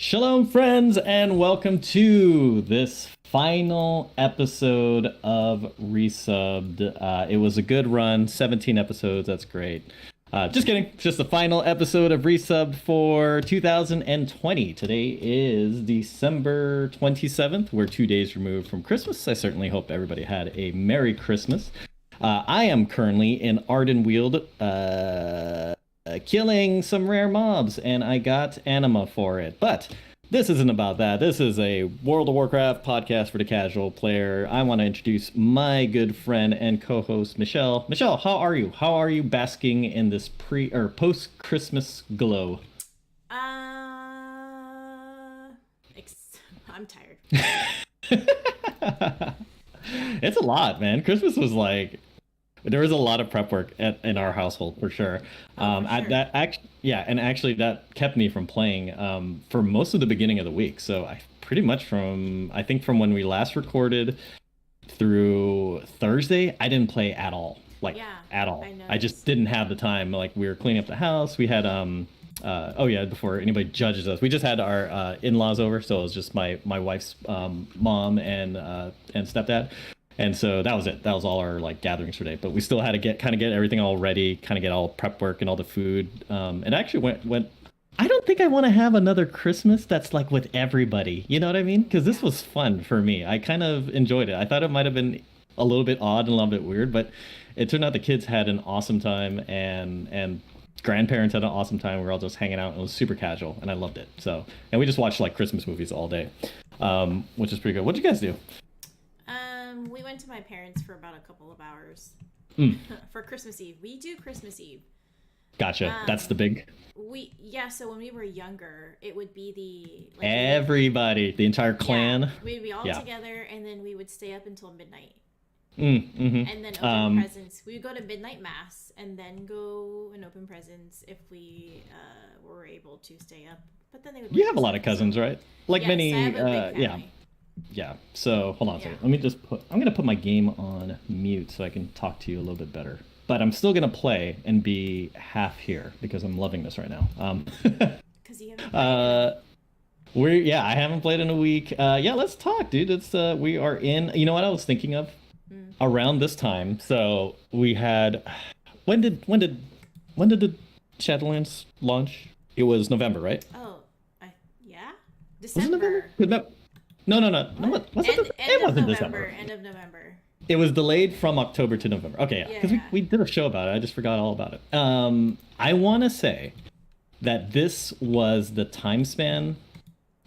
Shalom, friends, and welcome to this final episode of Resubbed. It was a good run, 17 episodes. That's great. Just kidding. It's just the final episode of Resubbed for 2020. Today is December 27th. We're 2 days removed from Christmas. I certainly hope everybody had a Merry Christmas. I am currently in Ardenweald, killing some rare mobs, and I got anima for it. But this isn't about that. This is a World of Warcraft podcast for the casual player. I want to introduce my good friend and co-host Michelle. Michelle, how are you? How are you basking in this pre or post Christmas glow? I'm tired. It's a lot, man. Christmas was like, there was a lot of prep work in our household for sure. Actually that kept me from playing for most of the beginning of the week. So I pretty much from when we last recorded through Thursday, I didn't play at all. At all. I just didn't have the time. Like, we were cleaning up the house. We had before anybody judges us, we just had our in-laws over, so it was just my wife's mom and stepdad. And so that was it. That was all our gatherings for today. But we still had to get everything all ready, kind of get all prep work and all the food. It actually went. I don't think I want to have another Christmas that's like with everybody. You know what I mean? Because this was fun for me. I kind of enjoyed it. I thought it might have been a little bit odd and a little bit weird, but it turned out the kids had an awesome time and grandparents had an awesome time. We were all just hanging out. And it was super casual, and I loved it. So, and we just watched Christmas movies all day, which is pretty good. What did you guys do? We went to my parents for about a couple of hours for Christmas Eve. We do Christmas Eve. Gotcha. That's the big. So when we were younger, it would be everybody, the entire clan. Yeah, we'd be all together, and then we would stay up until midnight. Mm-hmm. And then open presents. We would go to midnight mass, and then go and open presents if we were able to stay up. But then they would. You have a lot of cousins, right? Like yes, many. I have a big family. Yeah. So hold on a second. Let me just I'm gonna put my game on mute so I can talk to you a little bit better. But I'm still gonna play and be half here because I'm loving this right now. Because you haven't played. I haven't played in a week. Let's talk, dude. It's we are in. You know what I was thinking of? Around this time. So we had. When did the Shadowlands launch? It was November, right? Oh, yeah. December. Was it November? No. It wasn't December. End of November. It was delayed from October to November. Okay, yeah, because we did a show about it. I just forgot all about it. I want to say that this was the time span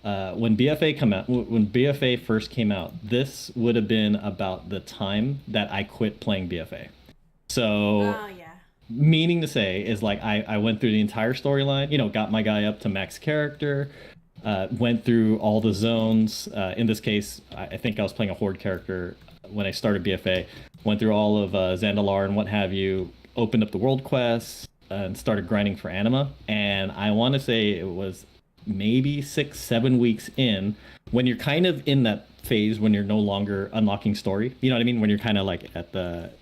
when BFA first came out. This would have been about the time that I quit playing BFA. So, meaning to say is I went through the entire storyline. Got my guy up to max character. Went through all the zones. In this case, I think I was playing a horde character when I started BFA. Went through all of Dalaran and what have you. Opened up the world quests and started grinding for anima. And I want to say it was maybe 6-7 weeks in, when you're kind of in that phase when you're no longer unlocking story. You know what I mean? When you're kind of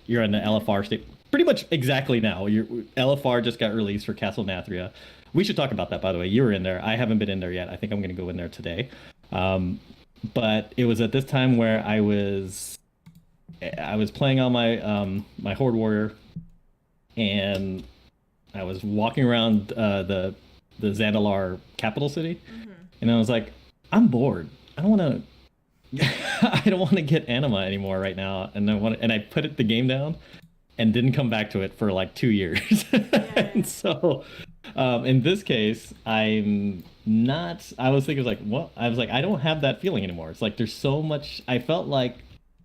you're in the LFR state. Pretty much exactly now. Your LFR just got released for Castle Nathria. We should talk about that, by the way. You were in there. I haven't been in there yet. I think I'm going to go in there today. But it was at this time where I was playing on my Horde Warrior, and I was walking around the Zandalar capital city, and I was like, I'm bored. I don't want to get anima anymore right now, and I put the game down and didn't come back to it for 2 years. And so. In this case, I was thinking I don't have that feeling anymore. It's there's so much. I felt like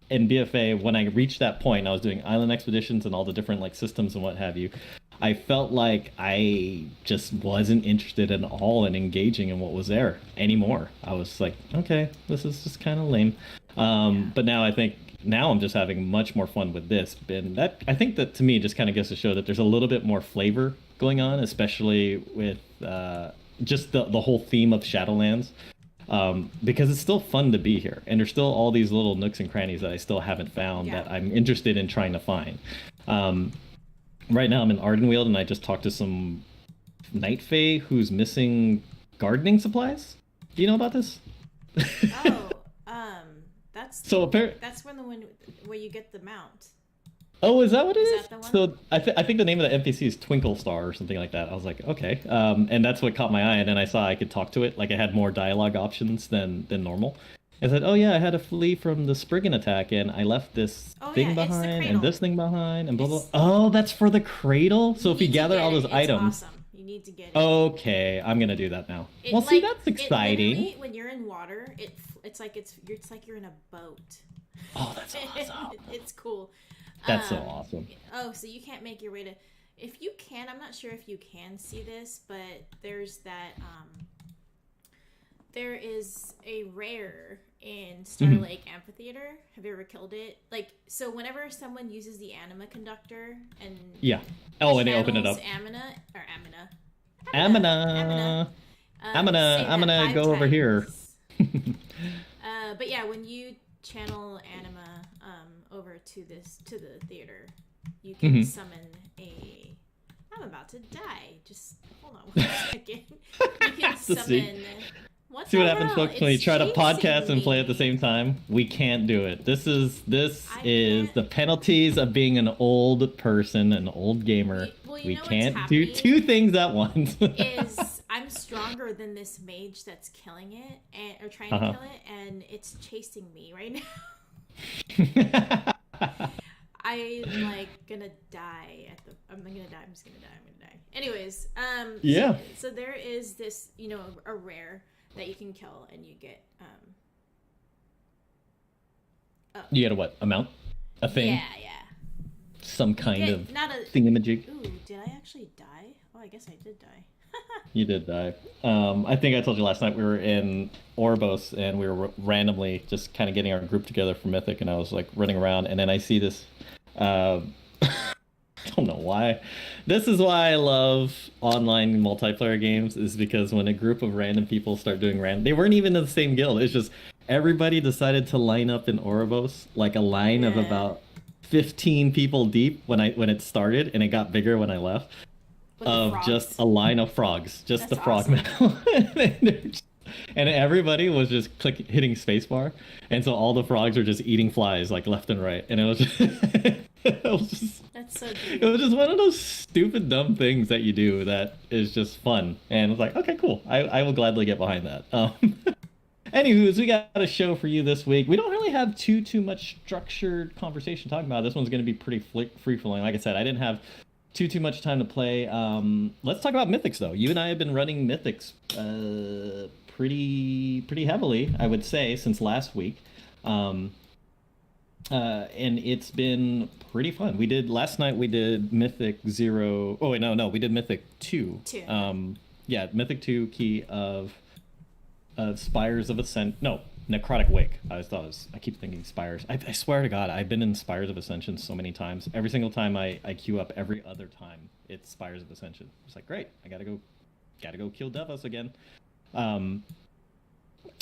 in BFA, when I reached that point, I was doing island expeditions and all the different systems and what have you. I felt like I just wasn't interested at all in engaging in what was there anymore. I was like, okay, this is just kind of lame. But now I'm just having much more fun with this. And I think that to me just kind of goes to show that there's a little bit more flavor going on, especially with just the whole theme of Shadowlands. Because it's still fun to be here, and there's still all these little nooks and crannies that I still haven't found that I'm interested in trying to find. Right now I'm in Ardenweald, and I just talked to some Night Fae who's missing gardening supplies. Do you know about this? Oh, that's So that's when the one where you get the mount. Oh, is that what it is? That the one? So I think the name of the NPC is Twinkle Star or something like that. I was like, okay, and that's what caught my eye. And then I saw I could talk to it. Like it had more dialogue options than normal. I said, oh yeah, I had to flee from the Spriggan attack, and I left this thing behind and this thing behind and blah blah. Oh, that's for the cradle. So if you gather all those items, awesome. You need to get it. Okay, I'm gonna do that now. Well, see, that's exciting. When you're in water, it's like you're in a boat. Oh, that's awesome. It's cool. That's so awesome. Oh, so you can't make your way to. If you can, I'm not sure if you can see this, but there's that. There is a rare in Star Lake Amphitheater. Have you ever killed it? Like, so whenever someone uses the anima conductor and and they open it up. Amina. I'm gonna go over here. But yeah, when you channel anima over to the theater, you can summon a. I'm about to die. Just hold on 1 second. You can summon. See what happens, folks, when you try to podcast and play at the same time? We can't do it. This is the penalties of being an old person, an old gamer. We can't do two things at once. I'm stronger than this mage that's killing it or trying to kill it, and it's chasing me right now. I'm like gonna die I'm just gonna die. Anyways, so there is this, a rare that you can kill, and you get you get a what? A mount? A thing? Yeah. Some kind of thingamajig. Ooh, did I actually die? Oh, I guess I did die. You did die. I think I told you last night we were in Orbos, and we were randomly just kind of getting our group together for Mythic, and I was like running around, and then I see this. I don't know why. This is why I love online multiplayer games, is because when a group of random people start doing they weren't even in the same guild. It's just everybody decided to line up in Orbos, like a line of about 15 people deep when it started, and it got bigger when I left. Just a line of frogs, just the frog metal. And everybody was just hitting spacebar, and so all the frogs are just eating flies like left and right, and it was just, that's so cute. It was just one of those stupid dumb things that you do that is just fun, and it's like, okay, cool, I will gladly get behind that. Anywho's, we got a show for you this week. We don't really have too much structured conversation talking about it. This one's going to be pretty free-flowing. Like I said, I didn't have too much time to play. Let's talk about Mythics, though. You and I have been running Mythics pretty heavily, I would say, since last week. And it's been pretty fun. Last night we did Mythic 0. Oh, wait, no, we did Mythic 2. Mythic 2 key of Spires of Ascent. No, Necrotic Wake. I keep thinking Spires. I swear to God, I've been in Spires of Ascension so many times. Every single time I queue up, every other time it's Spires of Ascension. It's like, great, I gotta go kill Devos again.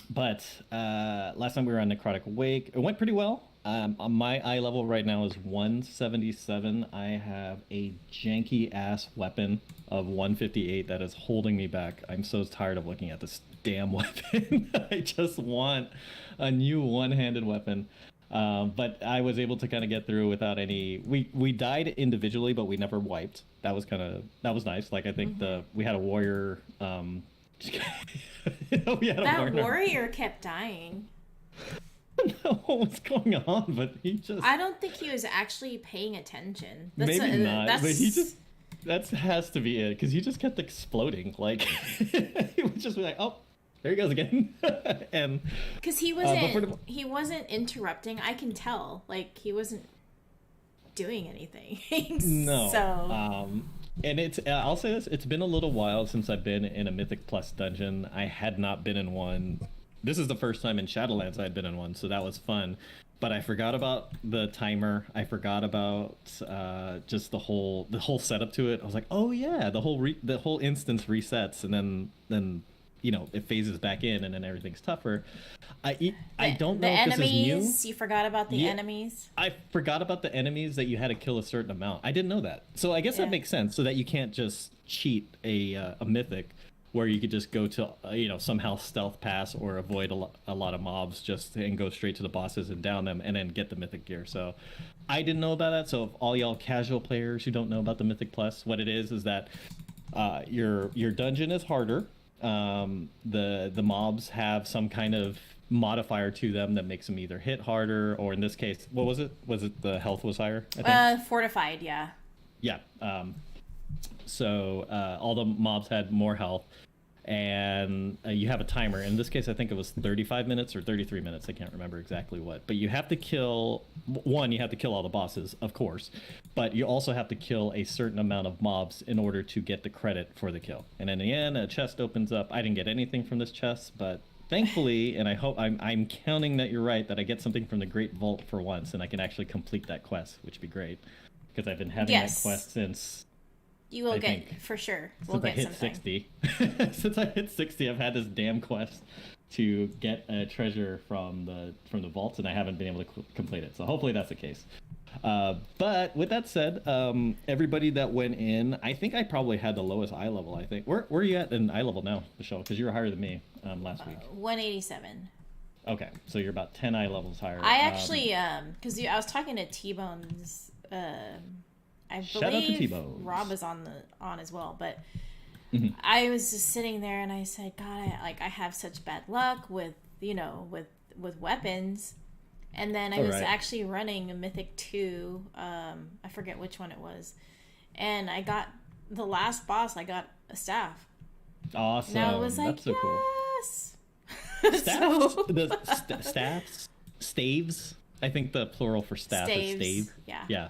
But last time we were on Necrotic Wake, it went pretty well. My eye level right now is 177. I have a janky ass weapon of 158 that is holding me back. I'm so tired of looking at this damn weapon. I just want a new one-handed weapon. But I was able to kind of get through without any. We died individually, but we never wiped. That was nice. Like, I think we had a warrior. Warrior kept dying. I don't know what's going on, but he just. I don't think he was actually paying attention. Maybe not, but he just. That has to be it, because he just kept exploding. Like, he would just be like, oh, there he goes again. And because he wasn't interrupting. I can tell, like, he wasn't doing anything. No. So. And I'll say this, it's been a little while since I've been in a Mythic Plus dungeon. I had not been in one. This is the first time in Shadowlands I had been in one, so that was fun. But I forgot about the timer. I forgot about just the whole setup to it. I was like, oh yeah, the whole instance resets, and then it phases back in, and then everything's tougher. I don't know if this is new. You forgot about the enemies? I forgot about the enemies, that you had to kill a certain amount. I didn't know that. So I guess that makes sense, so that you can't just cheat a mythic. where you could just go to somehow stealth pass or avoid a lot of mobs just and go straight to the bosses and down them and then get the mythic gear. So I didn't know about that. So if all y'all casual players who don't know about the Mythic Plus, what it is that your dungeon is harder. The mobs have some kind of modifier to them that makes them either hit harder, or in this case, what was it? Was it the health was higher? I think? Fortified, yeah. Yeah. So all the mobs had more health, and you have a timer. In this case, I think it was 35 minutes or 33 minutes. I can't remember exactly what. But you have to kill you have to kill all the bosses, of course, but you also have to kill a certain amount of mobs in order to get the credit for the kill. And in the end, a chest opens up. I didn't get anything from this chest, but thankfully, and I hope I'm counting that you're right, that I get something from the Great Vault for once, and I can actually complete that quest, which would be great, because I've been having that quest since. You will get for sure. We'll get something. 60. Since I hit 60, I've had this damn quest to get a treasure from the vaults, and I haven't been able to complete it. So hopefully that's the case. But with that said, everybody that went in, I think I probably had the lowest eye level. I think where are you at in eye level now, Michelle? Because you were higher than me last week. 187. Okay, so you're about 10 eye levels higher. I actually because I was talking to T-Bones. I believe Rob was on as well, but I was just sitting there and I said, God, I have such bad luck with weapons. And then I was actually running a Mythic 2. I forget which one it was. And I got the last boss. I got a staff. Awesome. And I was like, that's so yes. Cool. Staffs? Staves? I think the plural for staff is stave. Yeah.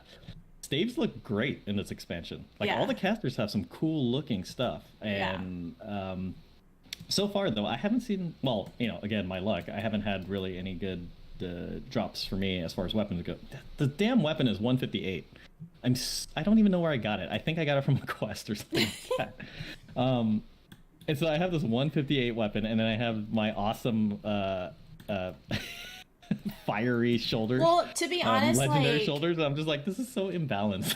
Staves look great in this expansion. All the casters have some cool looking stuff. And so far, though, I haven't seen... Well, again, my luck. I haven't had really any good drops for me as far as weapons go. The damn weapon is 158. I don't even know where I got it. I think I got it from a quest or something like that. And so I have this 158 weapon, and then I have my awesome fiery shoulders. Well, to be honest, legendary shoulders. I'm just like, this is so imbalanced.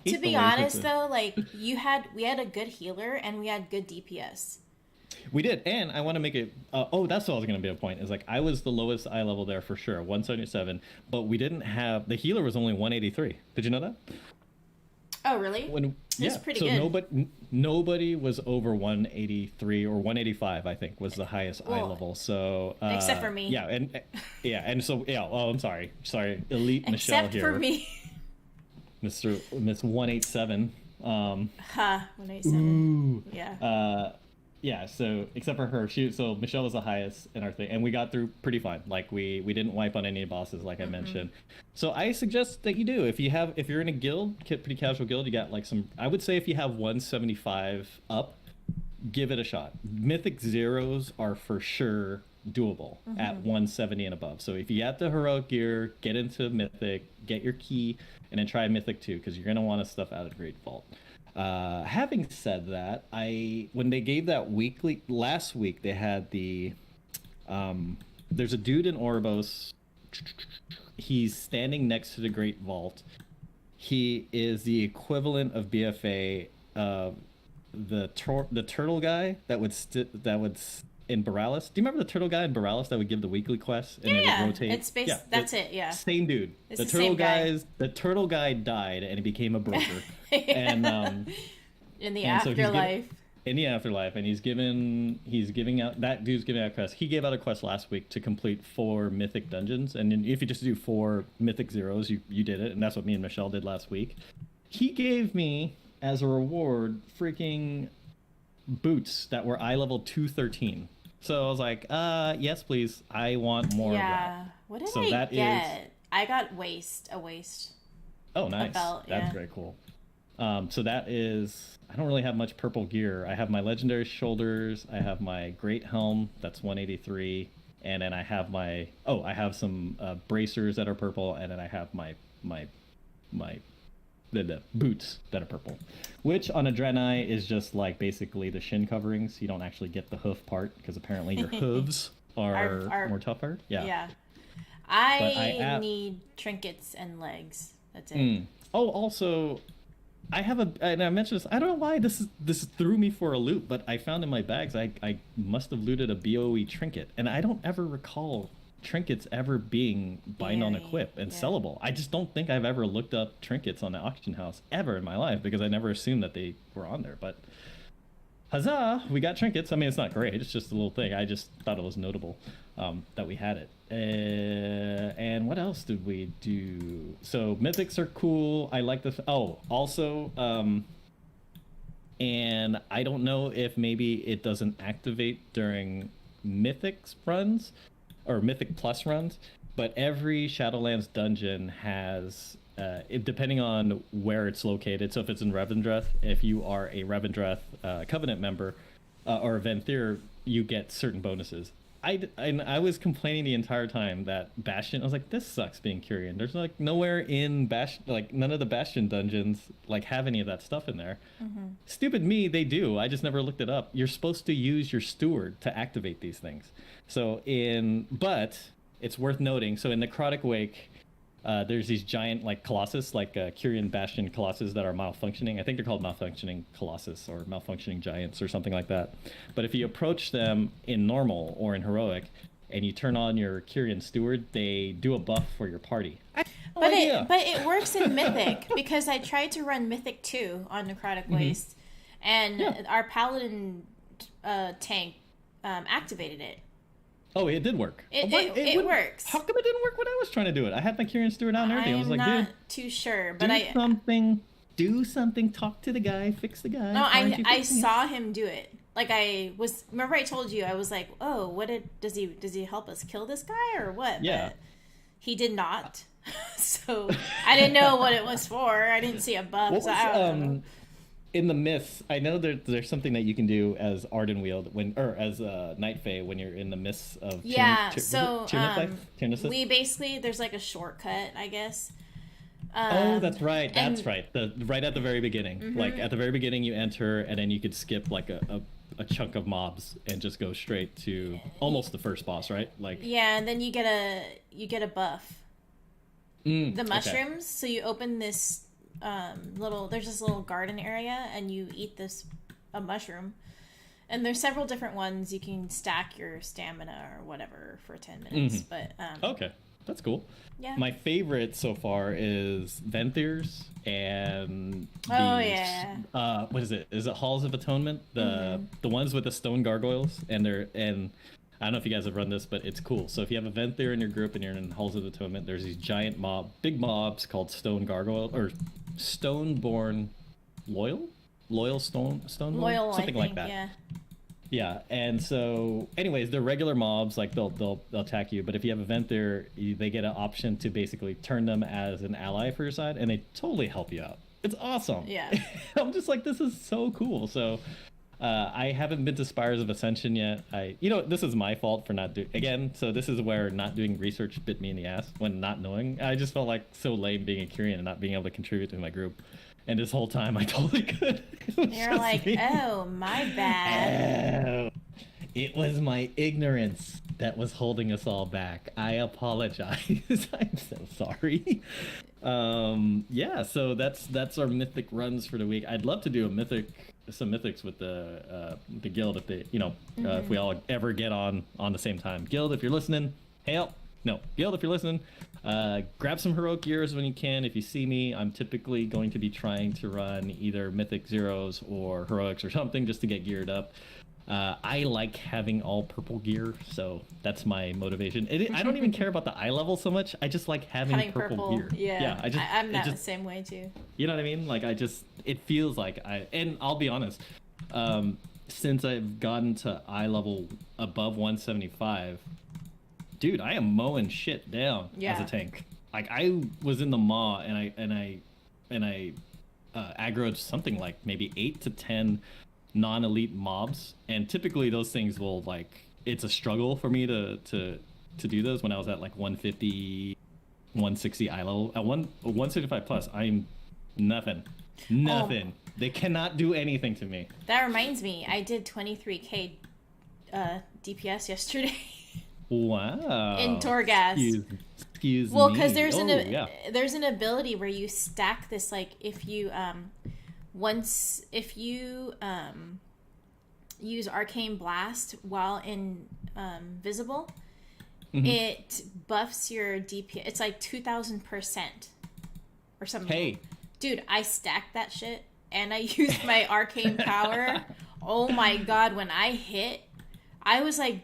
To be honest, though, we had a good healer and we had good DPS. We did, and I want to make it. That's what was going to be a point. Is I was the lowest eye level there for sure, 177. But we didn't have the healer was only 183. Did you know that? Oh, really? That's pretty good. Nobody was over 183 or 185. I think was the highest eye level. So except for me. And so Oh, I'm sorry, elite Michelle here. Except for me. Miss 187. 187. Ooh. Yeah. Yeah, so except for her, so Michelle was the highest in our thing, and we got through pretty fine. We didn't wipe on any bosses, like I mentioned. So I suggest that you do. If you're in a guild, pretty casual guild, you got some. I would say if you have 175 up, give it a shot. Mythic zeros are for sure doable at 170 and above. So if you have the heroic gear, get into Mythic, get your key, and then try Mythic 2 because you're gonna want to stuff out of Great Vault. Having said that, when they gave that weekly last week, they had the there's a dude in Oribos. He's standing next to the Great Vault. He is the equivalent of BFA of the turtle guy that would in Borealis. Do you remember the turtle guy in Borealis that would give the weekly quests and they would rotate? It's based. Yeah, that's it. Yeah. Same dude. The turtle guy died and he became a broker. And in the afterlife. In the afterlife, and he's giving out that dude's giving out quests. He gave out a quest last week to complete 4 mythic dungeons, and if you just do 4 mythic zeros, you did it, and that's what me and Michelle did last week. He gave me as a reward freaking boots that were eye level 213. So I was like, yes, please. I want more of that. What did I get? I got a waist. Oh, nice. A belt, That's very cool. So that is, I don't really have much purple gear. I have my legendary shoulders. I have my great helm. That's 183. And then I have I have some bracers that are purple. And then I have the boots that are purple, which on a Draenei is just basically the shin coverings. You don't actually get the hoof part because apparently your hooves are more tougher. Yeah. I need trinkets and legs. That's it. Oh, also, I have and I mentioned this. I don't know why this threw me for a loop, but I found in my bags I must have looted a BOE trinket, and I don't ever recall trinkets ever being bind on equip and sellable. I just don't think I've ever looked up trinkets on the auction house ever in my life because I never assumed that they were on there. But huzzah, we got trinkets. I mean, it's not great. It's just a little thing. I just thought it was notable that we had it. And what else did we do? So mythics are cool. I like the also and I don't know if maybe it doesn't activate during mythics runs or mythic plus runs, but every Shadowlands dungeon has depending on where it's located. So if it's in Revendreth, if you are a Revendreth Covenant member or a Venthyr, you get certain bonuses. I was complaining the entire time that Bastion. I was like, this sucks being Curian. There's like nowhere in Bastion, like none of the Bastion dungeons like have any of that stuff in there. Mm-hmm. Stupid me, they do. I just never looked it up. You're supposed to use your steward to activate these things. But it's worth noting. So in Necrotic Wake, there's these giant like Colossus, like Curian Bastion Colossus that are malfunctioning. I think they're called malfunctioning Colossus or malfunctioning giants or something like that. But if you approach them in normal or in heroic, and you turn on your Curian Steward, they do a buff for your party. But it works in Mythic because I tried to run Mythic 2 on Necrotic Waste, and our Paladin tank activated it. Oh, it did work. It works. How come it didn't work when I was trying to do it? I had my Curian Steward out and everything. I was like, I'm not too sure, but do something, talk to the guy, fix the guy. No, I saw him do it. Like remember I told you, I was like, oh, does he help us kill this guy or what? Yeah. But he did not. So I didn't know what it was for. I didn't see a buff. In the myths, I know there's something that you can do as Ardenweald as Night Fae when you're in the myths of we basically there's like a shortcut, I guess. That's right. Right at the very beginning. Mm-hmm. Like at the very beginning you enter and then you could skip like a chunk of mobs and just go straight to almost the first boss, right? Like and then you get a buff. The mushrooms, okay. So you open this there's this little garden area and you eat a mushroom, and there's several different ones. You can stack your stamina or whatever for 10 minutes. But okay, that's cool. Yeah, my favorite so far is Venthyrs and what is it Halls of Atonement, the ones with the stone gargoyles, and I don't know if you guys have run this, but it's cool. So if you have a Venthyr in your group and you're in Halls of Atonement, there's these giant big mobs called stone gargoyle or Stoneborn Loyal Stoneborn, something like that. Yeah. And so, anyways, they're regular mobs. Like they'll attack you, but if you have a Venthyr, they get an option to basically turn them as an ally for your side, and they totally help you out. It's awesome. Yeah. I'm just like, this is so cool. So. I haven't been to Spires of Ascension yet. This is my fault for not doing again. So this is where not doing research bit me in the ass when not knowing. I just felt like so lame being a Curian and not being able to contribute to my group. And this whole time I totally could. You're like, oh, my bad. It was my ignorance that was holding us all back. I apologize. I'm so sorry. So that's our mythic runs for the week. I'd love to do some mythics with the guild if they if we all ever get on the same time. Guild, if you're listening, Guild, if you're listening, grab some heroic gears when you can. If you see me, I'm typically going to be trying to run either mythic zeros or heroics or something just to get geared up. I like having all purple gear, so that's my motivation. I don't even care about the eye level so much. I just like having purple gear. Yeah, I'm not the same way too. You know what I mean? Like it feels like and I'll be honest, since I've gotten to eye level above 175, dude, I am mowing shit down as a tank. Like I was in the maw and I aggroed something like maybe 8 to 10 non-elite mobs, and typically those things will it's a struggle for me to do those when I was at like 150 160 eye level. At 175 plus I'm nothing. They cannot do anything to me. That reminds me, I did 23k DPS yesterday. Wow. In Torghast. Excuse me. Well, because there's an ability where you stack this, like if you once if you use Arcane Blast while invisible, it buffs your DPS. It's like 2,000% or something. Hey, dude, I stacked that shit and I used my arcane power. Oh my god, when I hit, I was like,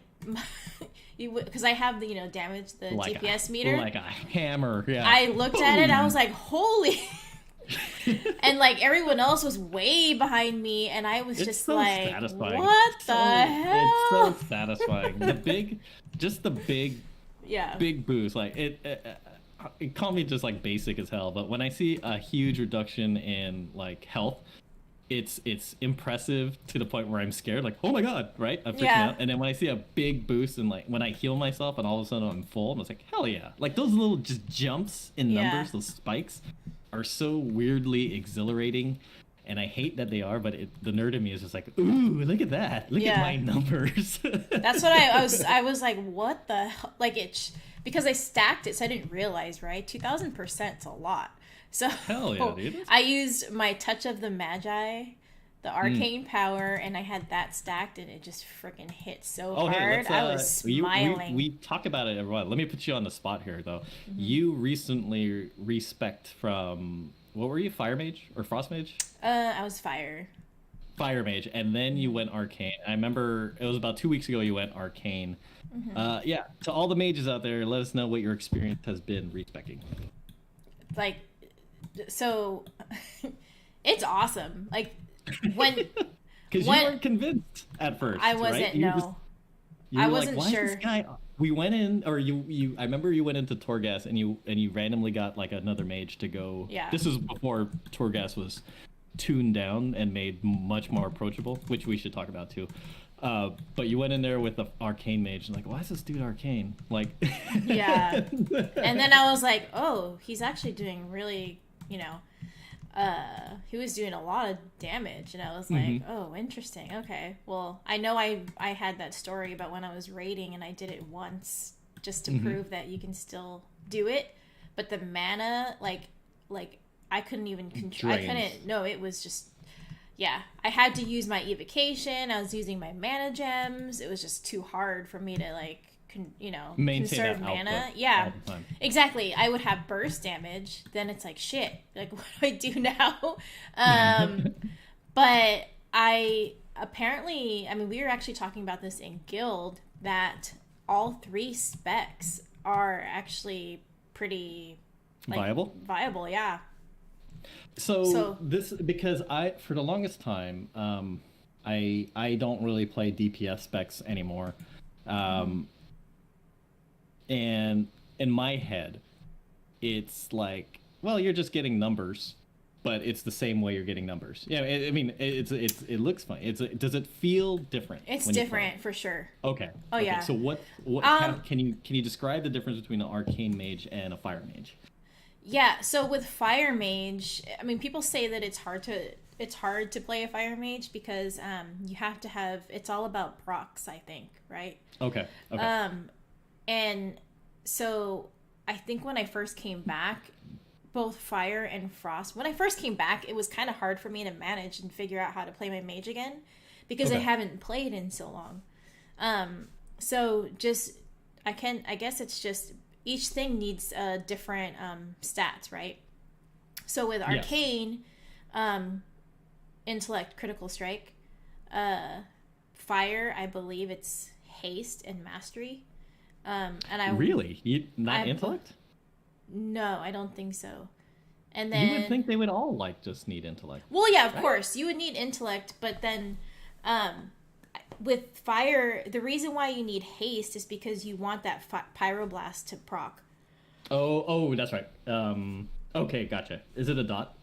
because I have the damage the like DPS meter, like a hammer. Yeah. I looked at it, I was like, holy. And like everyone else was way behind me, and I was just so like, satisfying. What the hell? It's so satisfying. The big boost. Like it call me just like basic as hell, but when I see a huge reduction in like health, it's impressive to the point where I'm scared, like, oh my god, right? I'm freaking out. And then when I see a big boost and like when I heal myself and all of a sudden I'm full, I'm just like, hell yeah. Like those little just jumps in numbers, those spikes are so weirdly exhilarating, and I hate that they are, but the nerd in me is just like, ooh, look at that, look at my numbers. That's what I was like, what the hell? Like because I stacked it, so I didn't realize, right? 2,000%'s a lot. So hell yeah, dude. I used my Touch of the Magi, the arcane power, and I had that stacked, and it just freaking hit so hard. I was smiling. We talk about it every while. Let me put you on the spot here, though. You recently respect from, what were you, Fire Mage or Frost Mage? I was Fire Mage, and then you went Arcane. I remember it was about 2 weeks ago you went Arcane. Yeah, to all the mages out there, let us know what your experience has been respecting. Like, so it's awesome. Like, because you weren't convinced at first. I wasn't. Right? No, I wasn't like, sure. Is this guy... We went in, or you. I remember you went into Torghast, and you randomly got like another mage to go. Yeah. This is before Torghast was tuned down and made much more approachable, which we should talk about too. But you went in there with the arcane mage, and like, why is this dude arcane? Like. Yeah. And then I was like, oh, he's actually doing really, he was doing a lot of damage, and I was like, oh, interesting. Okay, well, I know I had that story about when I was raiding and I did it once just to prove that you can still do it, but the mana, like I couldn't even control. I couldn't. No, it was just, I had to use my evocation. I was using my mana gems. It was just too hard for me to like. Maintain conserve mana. Yeah, exactly. I would have burst damage. Then it's like, shit. Like, what do I do now? But I apparently, we were actually talking about this in guild, that all 3 specs are actually pretty viable. Yeah. So this, because for the longest time, I don't really play DPS specs anymore. And in my head, it's like, well, you're just getting numbers, but it's the same way you're getting numbers. Yeah, it looks fun. Does it feel different? It's different for sure. Okay. Oh okay. yeah. So what can you describe the difference between an arcane mage and a fire mage? Yeah. So with fire mage, people say that it's hard to play a fire mage because you have to have, it's all about procs, I think, right? Okay. And so I think when I first came back, both fire and frost, when I first came back, it was kind of hard for me to manage and figure out how to play my mage again because I haven't played in so long. So just, I guess it's just, each thing needs different stats, right? So with arcane, intellect, critical strike, fire, I believe it's haste and mastery. And I really intellect? No, I don't think so. And then you would think they would all just need intellect. Well, yeah, of course you would need intellect, but then with fire, the reason why you need haste is because you want that pyroblast to proc. Oh, that's right. Okay, gotcha. Is it a dot?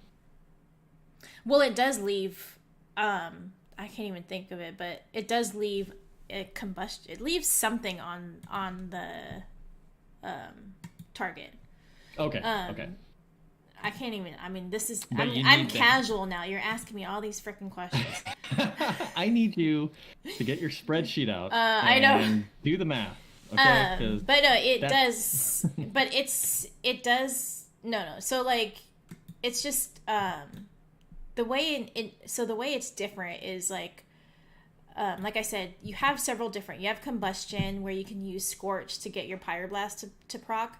Well, it does leave. I can't even think of it, but it does leave a combustion. It leaves something on the target. Okay. Okay. I can't even. This is. I'm casual now. You're asking me all these freaking questions. I need you to get your spreadsheet out. I know. And do the math. Okay. But no, it does. But it does. No. So it's just the way the way it's different is like I said, you have several different. You have combustion where you can use Scorch to get your Pyroblast to proc,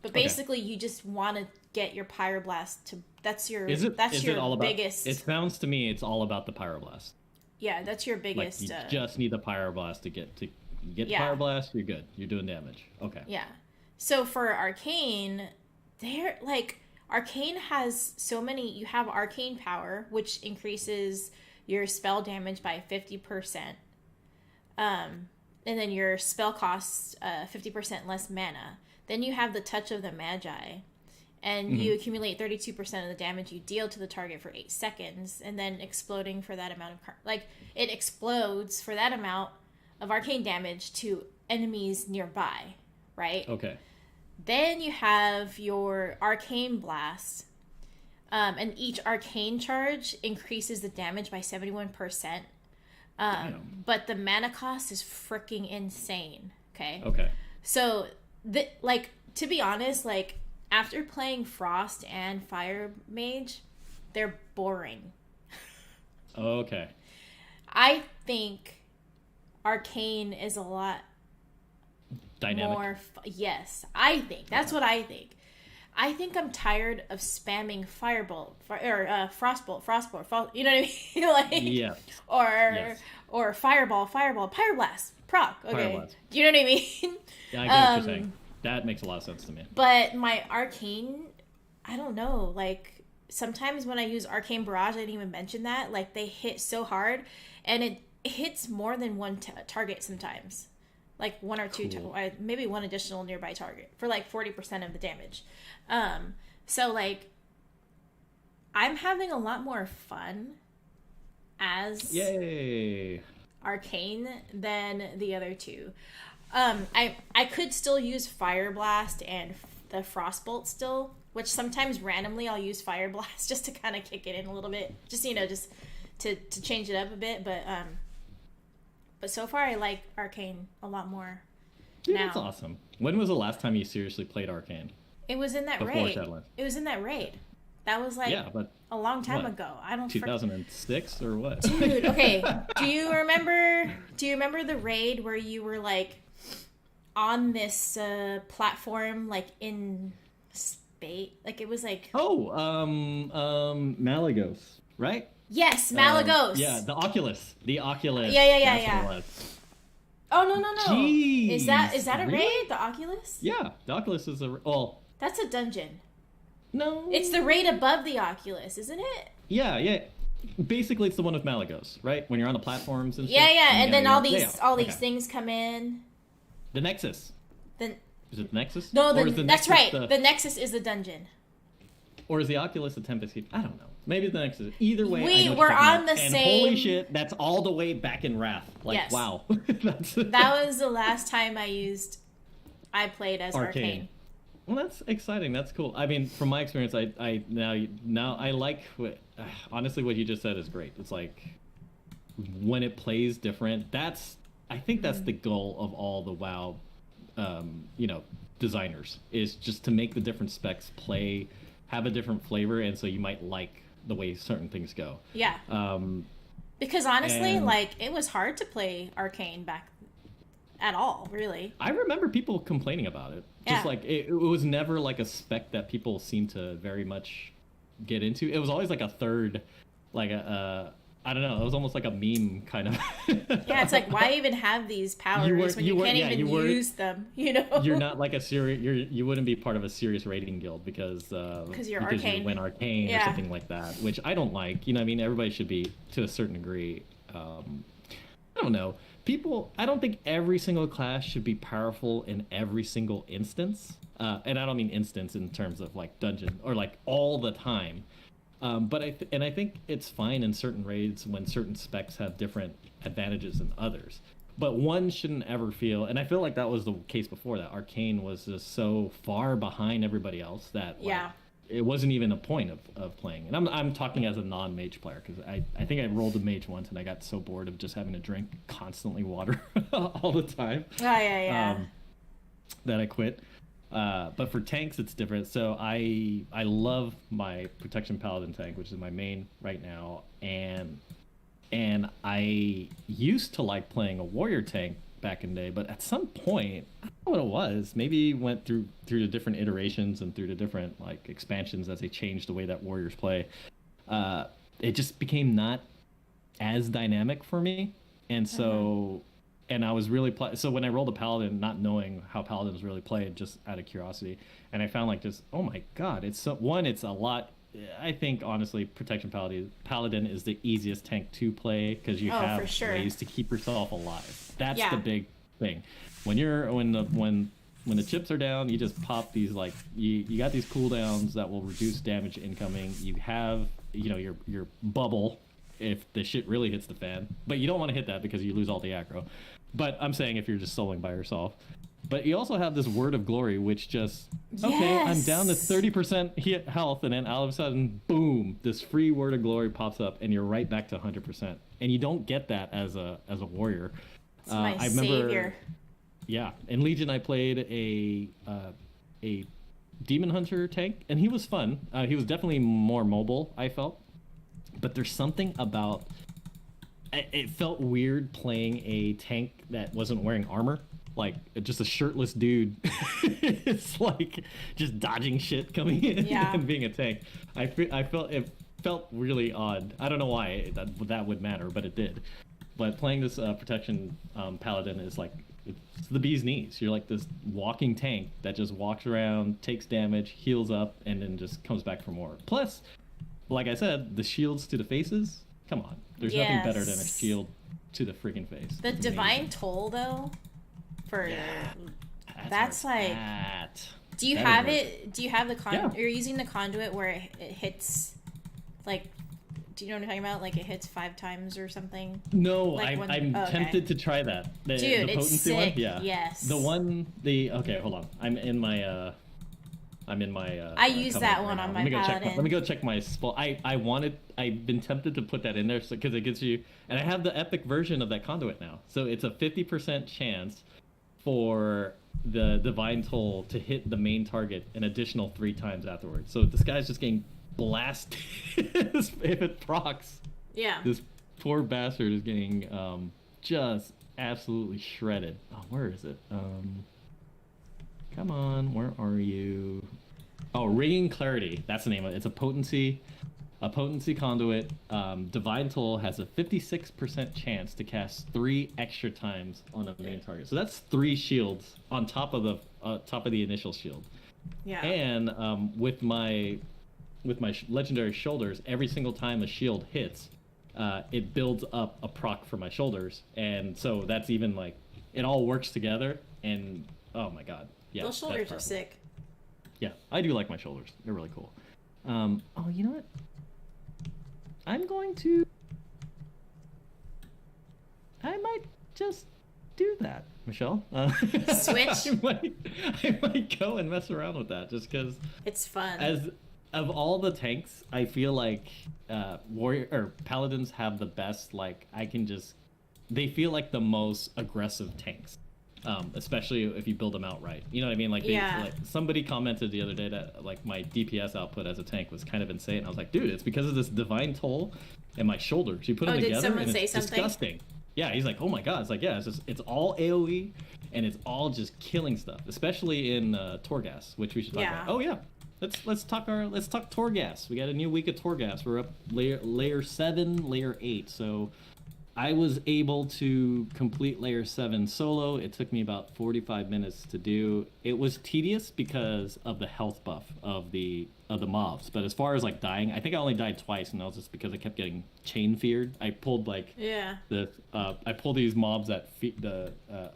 but basically you just want to get your Pyroblast to. That's your. Is it all about, biggest? It sounds to me it's all about the Pyroblast. Yeah, that's your biggest. Like you just need the Pyroblast to get the Pyroblast. You're good. You're doing damage. Okay. Yeah. So for Arcane, they're like Arcane has so many. You have Arcane Power, which increases your spell damage by 50%. And then your spell costs 50% less mana. Then you have the Touch of the Magi, and you accumulate 32% of the damage you deal to the target for 8 seconds, and then exploding for that amount of it explodes for that amount of arcane damage to enemies nearby, right? Okay. Then you have your Arcane Blast, and each arcane charge increases the damage by 71%. But the mana cost is freaking insane. Okay. Okay. So, to be honest, after playing Frost and Fire Mage, they're boring. Okay. I think Arcane is a lot dynamic. More. Yes, I think that's what I think. I think I'm tired of spamming Firebolt or Frostbolt. You know what I mean? Yeah. Or Fireball, Pyroblast, proc. Okay. Pyroblast. Do you know what I mean? Yeah, I get what you're saying. That makes a lot of sense to me. But my Arcane, I don't know. Sometimes when I use Arcane Barrage, I didn't even mention that. They hit so hard, and it hits more than one target sometimes. One or two, maybe one additional nearby target for 40% of the damage. So I'm having a lot more fun as Arcane than the other two. I could still use Fire Blast and the Frostbolt still, which sometimes randomly I'll use Fire Blast just to kind of kick it in a little bit, just to change it up a bit, but so far I like Arcane a lot more. Yeah, now. That's awesome. When was the last time you seriously played Arcane? It was in that raid. It was in that raid. That was but a long time ago. I don't 2006 or what? Dude, okay. Do you remember the raid where you were on this platform in space? It was Malagos, right? Yes, Malagos. Yeah, the Oculus. Yeah. Oh no. Jeez, is that a really? raid? The Oculus? Yeah, the Oculus is that's a dungeon. No. It's the raid above the Oculus, isn't it? Yeah. Basically, it's the one with Malagos, right? When you're on the platforms and stuff. Yeah, and then all these things come in. The Nexus. Is it the Nexus? No, that's right. The Nexus is the dungeon. Or is the Oculus the Tempest Keep? I don't know. Maybe the Nexus. Either way, we're on the same. Holy shit, that's all the way back in Wrath. Yes. Wow. That was the last time I played as Arcane. Well, that's exciting. That's cool. I mean, from my experience, I now I like honestly what you just said is great. It's when it plays different. I think that's the goal of all the WoW, designers, is just to make the different specs have a different flavor, and so you might like the way certain things go. Yeah. Because honestly, it was hard to play Arcane back at all, really. I remember people complaining about it. Yeah. Just it was never a spec that people seemed to very much get into. It was always a third, I don't know. It was almost like a meme kind of. Yeah, it's why even have these powers when you can't even use them? You're not you wouldn't be part of a serious raiding guild because you're Arcane. You went Arcane or something like that, which I don't like. I mean, everybody should be to a certain degree. I don't know. I don't think every single class should be powerful in every single instance. And I don't mean instance in terms of dungeon or all the time. But I think it's fine in certain raids when certain specs have different advantages than others. But one shouldn't ever feel, and I feel like that was the case before, that Arcane was just so far behind everybody else that it wasn't even a point of playing. And I'm talking as a non-mage player, because I think I rolled a mage once and I got so bored of just having to drink constantly water all the time. Yeah. That I quit. But for tanks, it's different. So I love my protection paladin tank, which is my main right now, and I used to like playing a warrior tank back in the day, but at some point, I don't know what it was. Maybe went through the different iterations and through the different like expansions as they changed the way that warriors play. It just became not as dynamic for me, and so and I was really so when I rolled a paladin, not knowing how paladins really played, just out of curiosity, and I found like just oh my god, it's it's a lot. I think honestly, protection paladin is the easiest tank to play because you have ways to keep yourself alive. That's the big thing. When the chips are down, you just pop these like you got these cooldowns that will reduce damage incoming. You have your bubble if the shit really hits the fan, but you don't want to hit that because you lose all the aggro. But I'm saying if you're just soloing by yourself. But you also have this Word of Glory, which just, okay, I'm down to 30% health, and then all of a sudden, boom, this free Word of Glory pops up, and you're right back to 100%. And you don't get that as a warrior. It's my savior. Yeah, in Legion I played a Demon Hunter tank, and he was fun. He was definitely more mobile, I felt. But there's something about... It felt weird playing a tank that wasn't wearing armor. Like just a shirtless dude. It's like just dodging shit coming in and being a tank. I felt it felt really odd. I don't know why that would matter, but it did. But playing this protection paladin is like it's the bee's knees. You're like this walking tank that just walks around, takes damage, heals up, and then just comes back for more. Plus, like I said, the shields to the faces. Come on, there's nothing better than a shield to the freaking face. The divine toll though. That's like do you have it do you have the you're using the conduit where it hits like do you know what I'm talking about, like it hits 5 times or something? No, like I'm tempted to try that. Dude, the it's potency sick. One? Yeah, yes, okay, hold on, I'm in my I use that one on my paladin. Let me go check my spell. I've been tempted to put that in there because it gives you, and I have the epic version of that conduit now, so it's a 50% chance for the divine toll to hit the main target an additional 3 times afterwards. So this guy's just getting blasted if it procs. Yeah. This poor bastard is getting just absolutely shredded. Oh, where is it? Come on, where are you? Oh, Ringing Clarity. That's the name of it. It's a potency conduit. Divine Toll has a 56% chance to cast 3 extra times on a main target. So that's 3 shields on top of the initial shield. Yeah. And with my legendary shoulders, every single time a shield hits, it builds up a proc for my shoulders, and so that's even like it all works together. And oh my god, yeah, those shoulders are sick. Yeah, I do like my shoulders. They're really cool. Oh, you know what? I might just do that, Michelle. Switch? I might go and mess around with that just because it's fun. As of all the tanks, I feel like warrior or paladins have the best. Like they feel like the most aggressive tanks. Especially if you build them out right. You know what I mean? Like, like somebody commented the other day that like my DPS output as a tank was kind of insane. I was like, dude, it's because of this divine toll and my shoulders. You put them together and it's disgusting. Yeah, he's like, oh my god. It's like, yeah, it's all AoE and it's all just killing stuff, especially in Torghast, which we should talk about. Oh yeah, let's talk Torghast. We got a new week of Torghast. We're up layer 7, layer 8. So I was able to complete layer 7 solo. It took me about 45 minutes to do. It was tedious because of the health buff of the mobs. But as far as like dying, I think I only died twice, and that was just because I kept getting chain feared. I pulled like I pulled these mobs that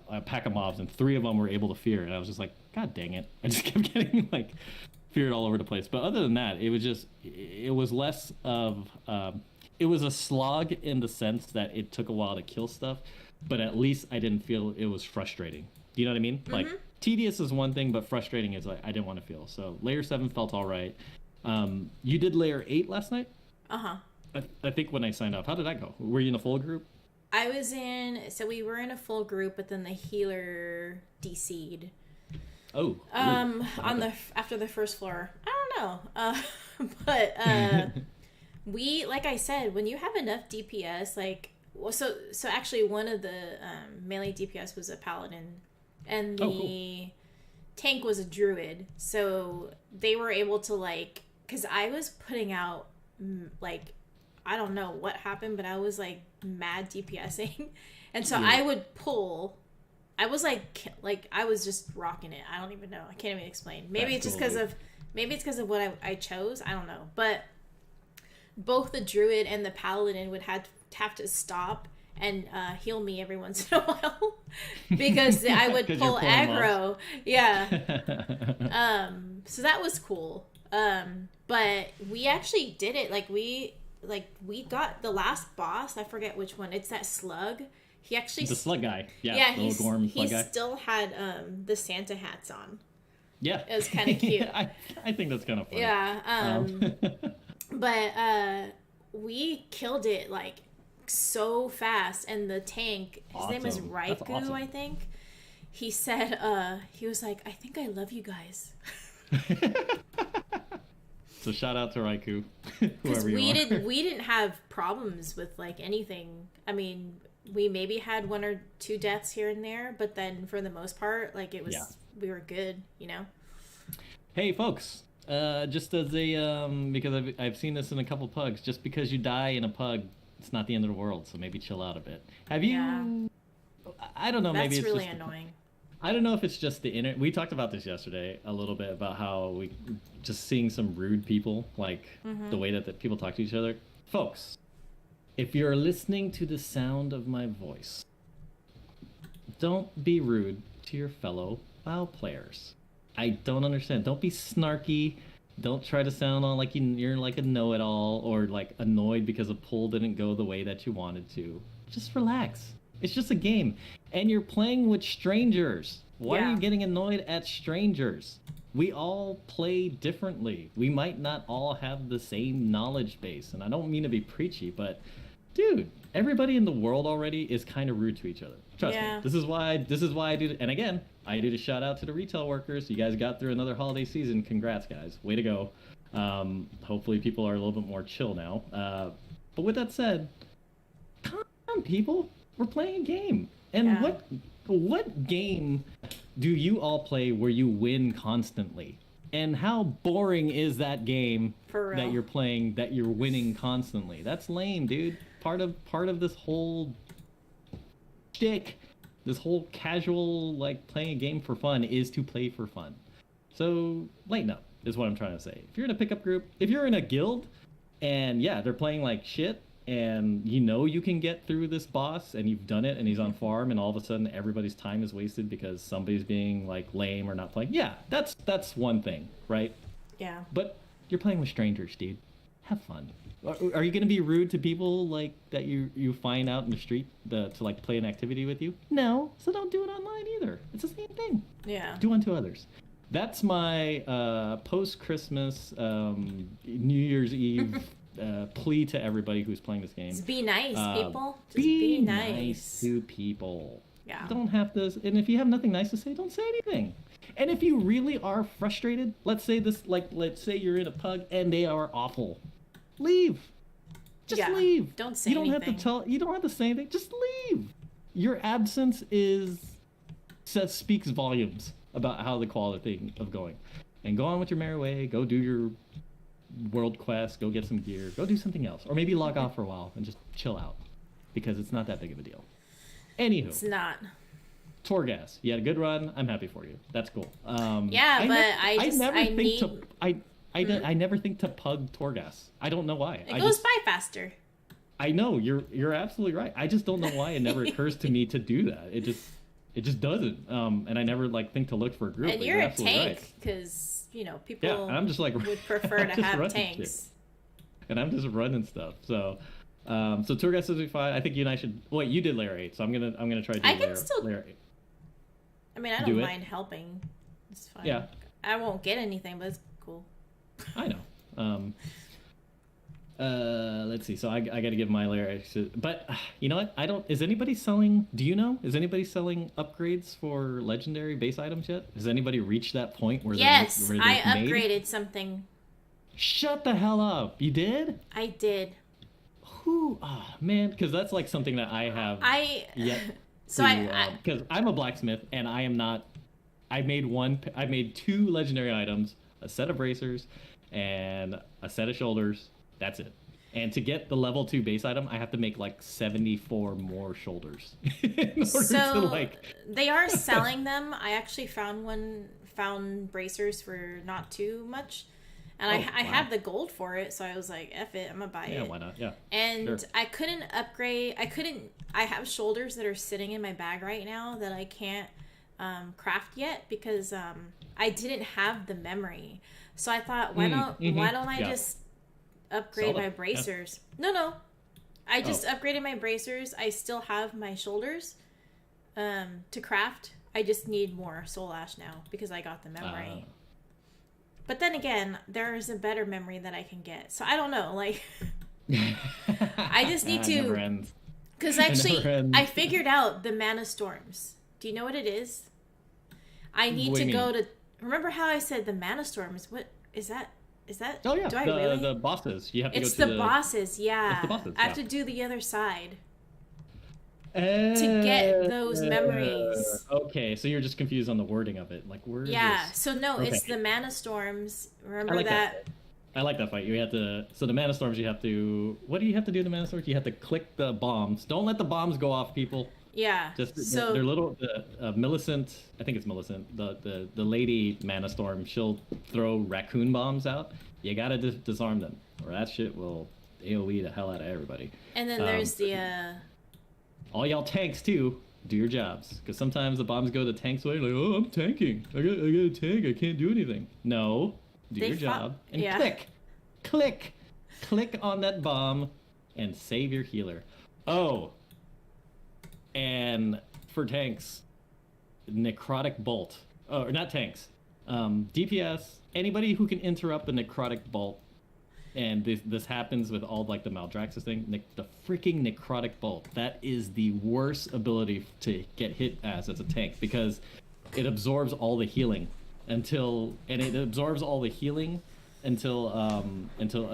a pack of mobs, and 3 of them were able to fear, and I was just like, god dang it! I just kept getting like feared all over the place. But other than that, it was less of it was a slog in the sense that it took a while to kill stuff, but at least I didn't feel it was frustrating. Do you know what I mean? Mm-hmm. Like, tedious is one thing, but frustrating is like I didn't want to feel. So layer 7 felt all right. You did layer 8 last night? Uh-huh. I think when I signed up. How did that go? Were you in a full group? So we were in a full group, but then the healer DC'd. Oh. On the after the first floor. I don't know. But we, like I said, when you have enough DPS, like, well, so actually one of the melee DPS was a paladin, and the tank was a druid. So they were able to, like, because I was putting out, like, I don't know what happened, but I was like mad DPSing, and so I would pull. I was like I was just rocking it. I don't even know. I can't even explain. Maybe it's just because of what I chose. I don't know. But both the druid and the paladin would have to stop and heal me every once in a while because I would pull aggro. Yeah. So that was cool. But we actually did it. We got the last boss. I forget which one. It's that slug. He actually the slug guy. Yeah, the little Gorm slug guy. He still had the Santa hats on. Yeah, it was kind of cute. I think that's kind of funny. Yeah, but we killed it like so fast, and the tank. His name is Raikou, I think. He said, he was like, "I think I love you guys." So shout out to Raikou, whoever we didn't have problems with like anything. I mean, we maybe had 1 or 2 deaths here and there, but then for the most part, like it was, we were good, you know. Hey, folks, just as a because I've seen this in a couple pugs. Just because you die in a pug, it's not the end of the world. So maybe chill out a bit. Have you? Yeah. I don't know. Maybe it's really annoying. I don't know if it's just the internet. We talked about this yesterday a little bit about how we just seeing some rude people, like the way that people talk to each other. Folks, if you're listening to the sound of my voice, don't be rude to your fellow WoW players. I don't understand. Don't be snarky. Don't try to sound all like you're like a know-it-all or like annoyed because a pull didn't go the way that you wanted to. Just relax. It's just a game. And you're playing with strangers. Why are you getting annoyed at strangers? We all play differently. We might not all have the same knowledge base. And I don't mean to be preachy, but dude, everybody in the world already is kind of rude to each other. Trust me. This is why I do it. And again, I do the shout out to the retail workers. You guys got through another holiday season. Congrats, guys. Way to go. Hopefully people are a little bit more chill now. But with that said, come on, people. We're playing a game. And what game do you all play where you win constantly? And how boring is that game that you're playing that you're winning constantly? That's lame, dude. Part of this whole shtick, this whole casual like playing a game for fun is to play for fun. So lighten up is what I'm trying to say. If you're in a pickup group, if you're in a guild, and they're playing like shit, and you know you can get through this boss, and you've done it, and he's on farm, and all of a sudden everybody's time is wasted because somebody's being like lame or not playing. Yeah, that's one thing, right? Yeah. But you're playing with strangers, dude. Have fun. Are you gonna be rude to people like that you find out in the street to like play an activity with you? No. So don't do it online either. It's the same thing. Yeah. Do unto others. That's my post-Christmas New Year's Eve plea to everybody who's playing this game. Just be nice, people. Just be nice to people. Yeah. Don't have to. And if you have nothing nice to say, don't say anything. And if you really are frustrated, let's say you're in a pug and they are awful, leave. Just leave. Don't say anything. You don't have to say anything. Just leave. Your absence speaks volumes about how the quality of going. And go on with your merry way. Go do your world quest. Go get some gear. Go do something else. Or maybe log off for a while and just chill out. Because it's not that big of a deal. Anywho. It's not. Torghast. You had a good run. I'm happy for you. That's cool. I never think to pug Torghast. I don't know why. It goes by faster. I know. You're absolutely right. I just don't know why it never occurs to me to do that. It just doesn't. And I never think to look for a group. And you're a tank because people and I'm just would prefer to have tanks. And I'm just running stuff. So Torghast is fine. I think you and I should. Wait, you did layer 8, so I'm gonna try to do layer 8. I mean, I don't mind helping. It's fine. Yeah. I won't get anything, but it's cool. I know. Let's see. So I got to give my lyrics. But you know what? I don't. Is anybody selling? Do you know? Is anybody selling upgrades for legendary base items yet? Has anybody reached that point where yes, where I made? upgraded something. Shut the hell up! You did? I did. Who? Oh, man, because that's like something that I have yet. So because I'm a blacksmith and I am not. I made 2 legendary items, a set of bracers, and a set of shoulders. That's it. And to get the level 2 base item, I have to make like 74 more shoulders. They are selling them. I actually found bracers for not too much. And I have the gold for it, so I was like, F it, I'm gonna buy it. Yeah, why not? Yeah. And sure. I couldn't upgrade. I have shoulders that are sitting in my bag right now that I can't craft yet because I didn't have the memory. So I thought, why don't I just upgrade my bracers? Yeah. No. I just upgraded my bracers. I still have my shoulders to craft. I just need more soul ash now because I got the memory. But then again, there's a better memory that I can get. So I don't know, like I just need to, because actually I figured out the mana storms. Do you know what it is? I need to go to, remember how I said the mana storms? What is that? Is that? Oh yeah, do I really? The bosses. You have to it's go to the bosses, yeah. It's the bosses, I have to do the other side. To get those memories. Okay, so you're just confused on the wording of it. Like, where is this? So no, it's the mana storms. Remember that? I like that fight. You have to. So the mana storms, you have to. What do you have to do in the mana storms? You have to click the bombs. Don't let the bombs go off, people. Yeah. They're little. Millicent. I think it's Millicent. The lady mana storm. She'll throw raccoon bombs out. You gotta disarm them, or that shit will AOE the hell out of everybody. And then there's the. All y'all tanks too, do your jobs, because sometimes the bombs go the tank's way. Like, oh, I'm tanking. I got a tank. I can't do anything. No, do your job and click on that bomb, and save your healer. Oh, and for tanks, necrotic bolt. Oh, or not tanks. DPS. Anybody who can interrupt the necrotic bolt. And this happens with all like the Maldraxxus thing, the freaking necrotic bolt. That is the worst ability to get hit as a tank because it absorbs all the healing until a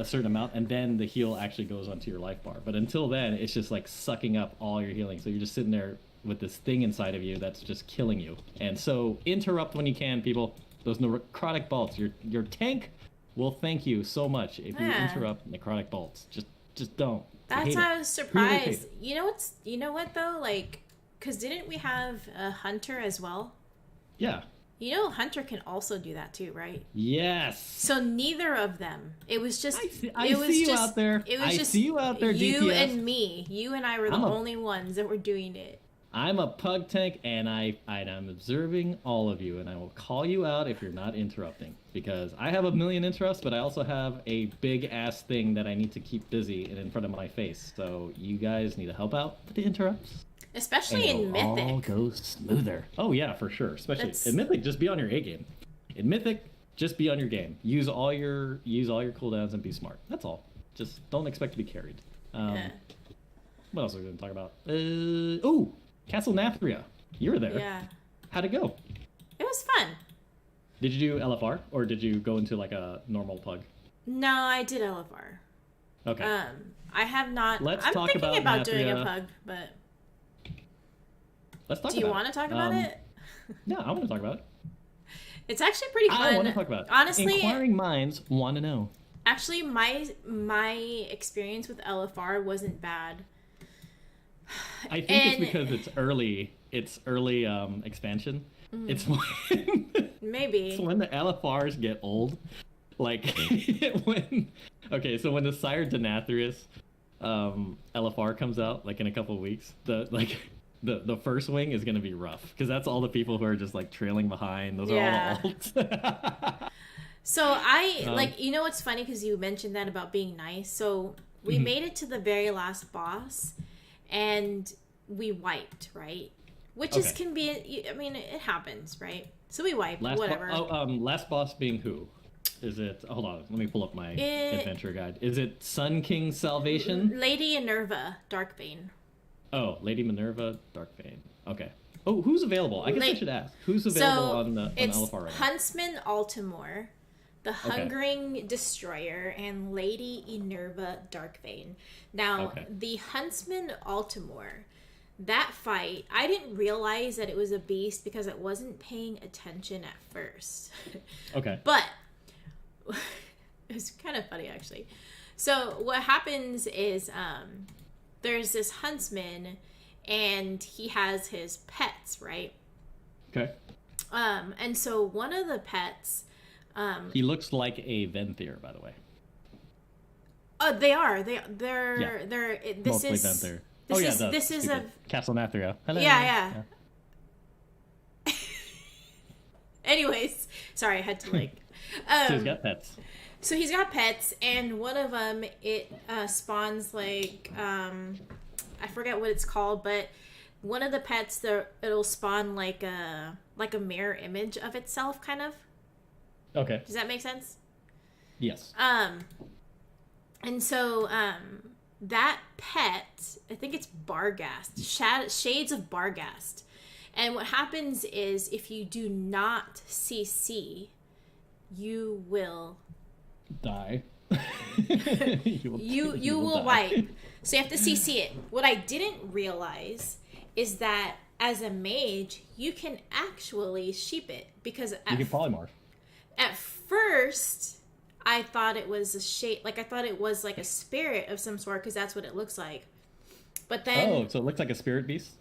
certain amount, and then the heal actually goes onto your life bar. But until then, it's just like sucking up all your healing. So you're just sitting there with this thing inside of you that's just killing you. And so interrupt when you can, people. Those necrotic bolts. Your tank will thank you so much if you interrupt necrotic bolts. Just don't. That's why I was surprised. You know what though? Like, because didn't we have a hunter as well? Yeah. You know, hunter can also do that too, right? Yes. So neither of them. It was just. I see you out there. You DPS. and me. You and I were the only ones that were doing it. I'm a pug tank, and I'm observing all of you, and I will call you out if you're not interrupting, because I have a million interrupts, but I also have a big-ass thing that I need to keep busy and in front of my face, so you guys need to help out with the interrupts. Especially in Mythic. All go smoother. Oh, yeah, for sure. Especially in Mythic, just be on your A game. In Mythic, just be on your game. Use all your cooldowns and be smart. That's all. Just don't expect to be carried. What else are we going to talk about? Castle Nathria. You were there. Yeah. How'd it go? It was fun. Did you do LFR or did you go into like a normal pug? No, I did LFR. Okay. I have not. I'm thinking about doing a pug, but. Let's talk about it. Do you want to talk about it? Yeah, I want to talk about it. It's actually pretty fun. I want to talk about it. Honestly, inquiring minds want to know. Actually, my experience with LFR wasn't bad. I think it's because it's early expansion. Mm. It's when maybe it's when the LFRs get old. Like when the Sire Denathrius LFR comes out like in a couple of weeks, the first wing is gonna be rough because that's all the people who are just like trailing behind. Those are all the alts. So you know what's funny because you mentioned that about being nice. So we made it to the very last boss. And we wiped, right? Which can be, I mean, it happens, right? So we wiped, whatever. Last boss being who? Is it? Hold on. Let me pull up my adventure guide. Is it Sun King's Salvation? Lady Minerva, Darkbane. Oh, Lady Minerva, Darkbane. Okay. Oh, who's available? I guess I should ask. Who's available on LFR right now? Huntsman Altimore, the Hungering Destroyer, and Lady Minerva, Darkbane. Now, the Huntsman Altimore, that fight, I didn't realize that it was a beast because I wasn't paying attention at first. Okay. But it was kind of funny, actually. So what happens is there's this huntsman, and he has his pets, right? Okay. And so one of the pets... he looks like a Venthyr, by the way. They are. They're. This mostly is... Venthyr. This is a... Castle Nathria. Hello. Yeah. Anyways, sorry, I had to like... so he's got pets. So he's got pets, and one of them, it spawns like... I forget what it's called, but one of the pets, it'll spawn like a mirror image of itself, kind of. Okay. Does that make sense? Yes. And so that pet, I think it's Barghast, Shades of Barghast. And what happens is if you do not CC, you will die. you will wipe. So you have to CC it. What I didn't realize is that as a mage, you can actually sheep it because you can polymorph. At first, I thought it was a shade, like I thought it was like a spirit of some sort because that's what it looks like. But then so it looks like a spirit beast.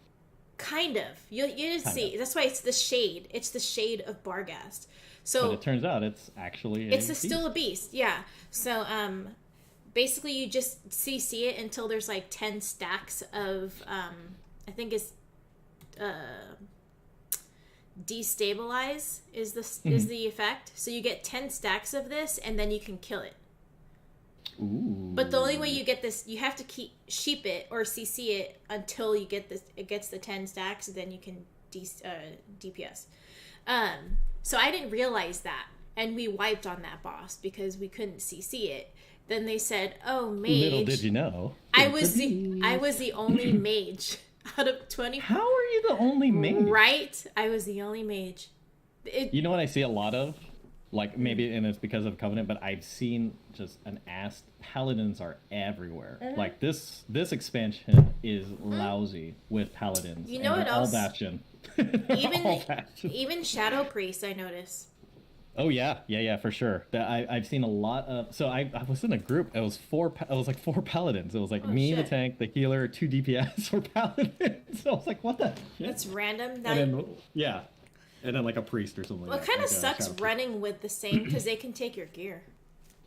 Kind of. You just see. That's why it's the shade. It's the shade of Barghast. So but it turns out it's actually still a beast. Yeah. So basically you just CC it until there's like 10 stacks of I think it's destabilize is the effect. So you get 10 stacks of this and then you can kill it. Ooh. But the only way you get this, you have to sheep it or CC it until you get this. It gets the 10 stacks, and then you can DPS. So I didn't realize that, and we wiped on that boss because we couldn't CC it. Then they said, "Oh, mage." Little did you know, I was the only mage out of 20. How are you the only mage? Right, I was the only mage. You know what I see a lot of? Like, maybe, and it's because of Covenant, but I've seen just an ass. Paladins are everywhere. Like, this expansion is lousy with Paladins. You know what else? All Bastion. Even Shadow Priest, I notice. Oh, yeah, for sure. I've seen a lot of... So I was in a group. It was like four Paladins. It was like me, the tank, the healer, 2 DPS, 4 Paladins. So I was like, what the shit? That's random. And then like a priest or something. Well, it kind of sucks running with the same because they can take your gear.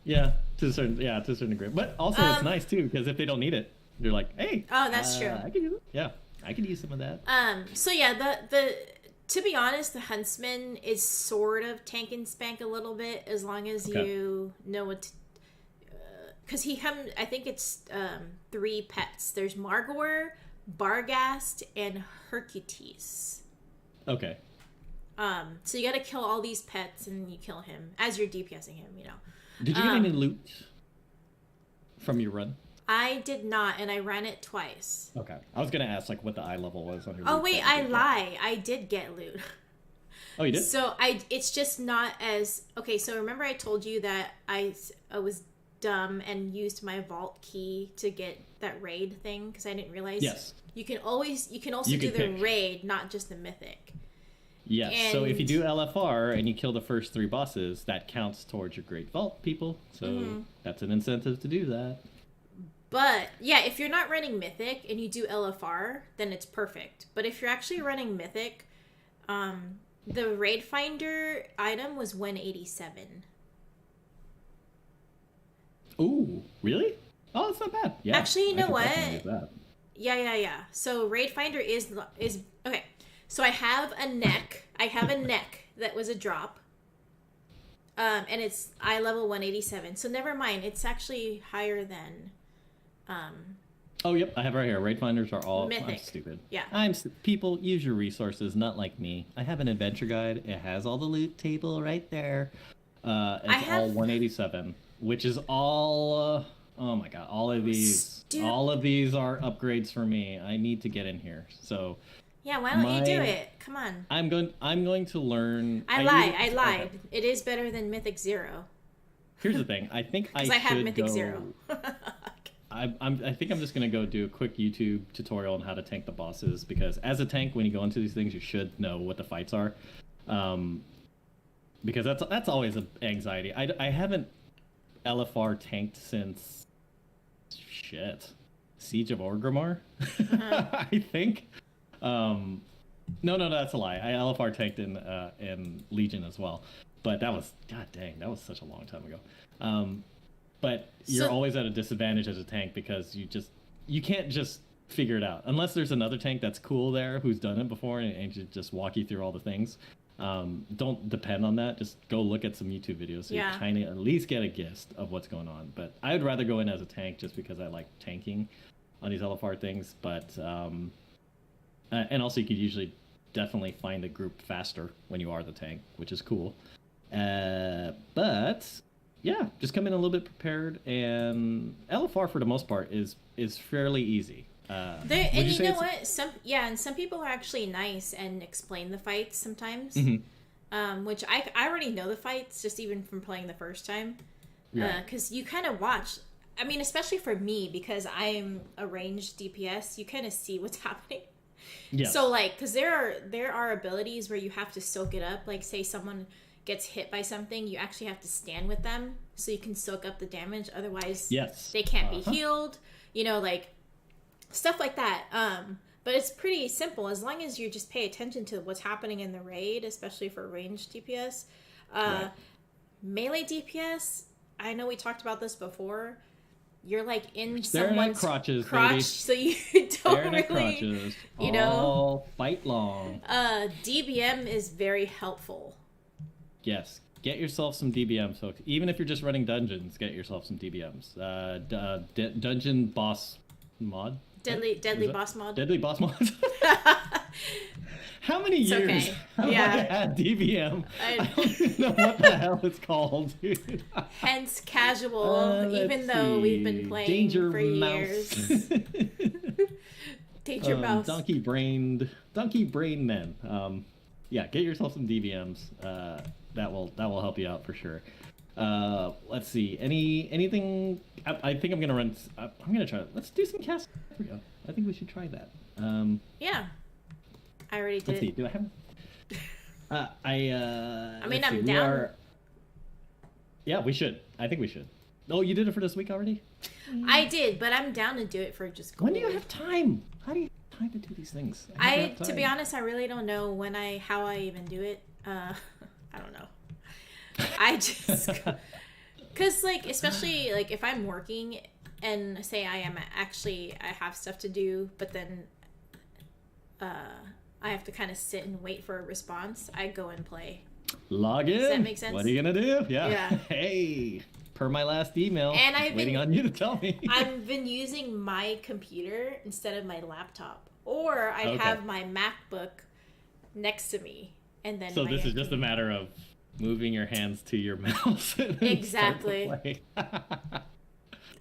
Yeah, to a certain degree. But also it's nice too because if they don't need it, you're like, hey. Oh, that's true. I can use it. Yeah, I could use some of that. So yeah, the to be honest, the Huntsman is sort of tank and spank a little bit as long as you know what. Because I think it's 3 pets. There's Margor, Barghast, and Hercules. Okay. So you got to kill all these pets, and you kill him as you're DPSing him. You know. Did you get any loot from your run? I did not, and I ran it twice. Okay, I was gonna ask like what the eye level was on your. Oh wait, I lie. I did get loot. Oh, you did? So it's just not as okay. So remember, I told you that I was dumb and used my vault key to get that raid thing because I didn't realize. Yes. You can also do the raid, not just the mythic. Yes, so if you do LFR and you kill the first 3 bosses, that counts towards your Great Vault, people. So that's an incentive to do that. But, yeah, if you're not running Mythic and you do LFR, then it's perfect. But if you're actually running Mythic, the Raid Finder item was 187. Ooh, really? Oh, that's not bad. Yeah. Actually, you know what? Yeah. So Raid Finder is okay. So I have a neck. That was a drop. And it's eye level 187. So never mind. It's actually higher than. Oh, yep. I have it right here. Raid Finders are all. Mythic. I'm stupid. Yeah. People, use your resources, not like me. I have an adventure guide. It has all the loot table right there. It's all 187, which is all. Oh my god! All of these are upgrades for me. I need to get in here. So. Yeah, why don't you do it? Come on. I'm going to learn. I lied. Okay. It is better than Mythic 0. Here's the thing. I think I have Mythic 0. I think I'm just gonna go do a quick YouTube tutorial on how to tank the bosses, because as a tank, when you go into these things, you should know what the fights are, because that's always an anxiety. I haven't LFR tanked since Siege of Orgrimmar, I think. No, that's a lie. I LFR tanked in Legion as well, but that was, god dang, that was such a long time ago. But you're always at a disadvantage as a tank, because you can't just figure it out unless there's another tank that's cool there who's done it before and just walk you through all the things. Don't depend on that. Just go look at some YouTube videos so you kind of at least get a gist of what's going on. But I would rather go in as a tank just because I like tanking on these LFR things. But and also you could usually definitely find a group faster when you are the tank, which is cool. But yeah, just come in a little bit prepared, and LFR for the most part is fairly easy. And you know what? Some people are actually nice and explain the fights sometimes. Mm-hmm. Which I already know the fights just even from playing the first time. Because you kind of watch. I mean, especially for me, because I'm a ranged DPS, you kind of see what's happening. Yes. So because there are abilities where you have to soak it up. Like say someone gets hit by something, you actually have to stand with them so you can soak up the damage. Otherwise, they can't be healed. Stuff like that. But it's pretty simple as long as you just pay attention to what's happening in the raid, especially for ranged DPS. Melee DPS, I know we talked about this before. You're in someone's crotch, so you don't really, fight long. DBM is very helpful. Yes, get yourself some DBMs, folks. Even if you're just running dungeons, get yourself some DBMs. Dungeon boss mod. Deadly boss mod. Deadly boss mod. How many years have I had DBM? I don't even know what the hell it's called, dude. Hence casual, even though we've been playing Danger for years. Danger mouse. Donkey brain men. Get yourself some DBMs. That will help you out for sure. Let's see. Anything? I think I'm gonna try. Let's do some cast. There we go. I think we should try that. I already did. Let's see. Do I have? I'm down. Yeah, we should. I think we should. Oh, you did it for this week already? I did, but I'm down to do it for just gold. When do you have time? How do you have time to do these things? To be honest, I really don't know how I even do it. I don't know. I just, cause especially if I'm working and say I have stuff to do, but then, I have to kind of sit and wait for a response. I go and play. Log in. Does that make sense? What are you gonna do? Yeah. Hey, per my last email. And I've waiting on you to tell me. I've been using my computer instead of my laptop, or I have my MacBook next to me, and then. So this is just a matter of moving your hands to your mouse. Exactly.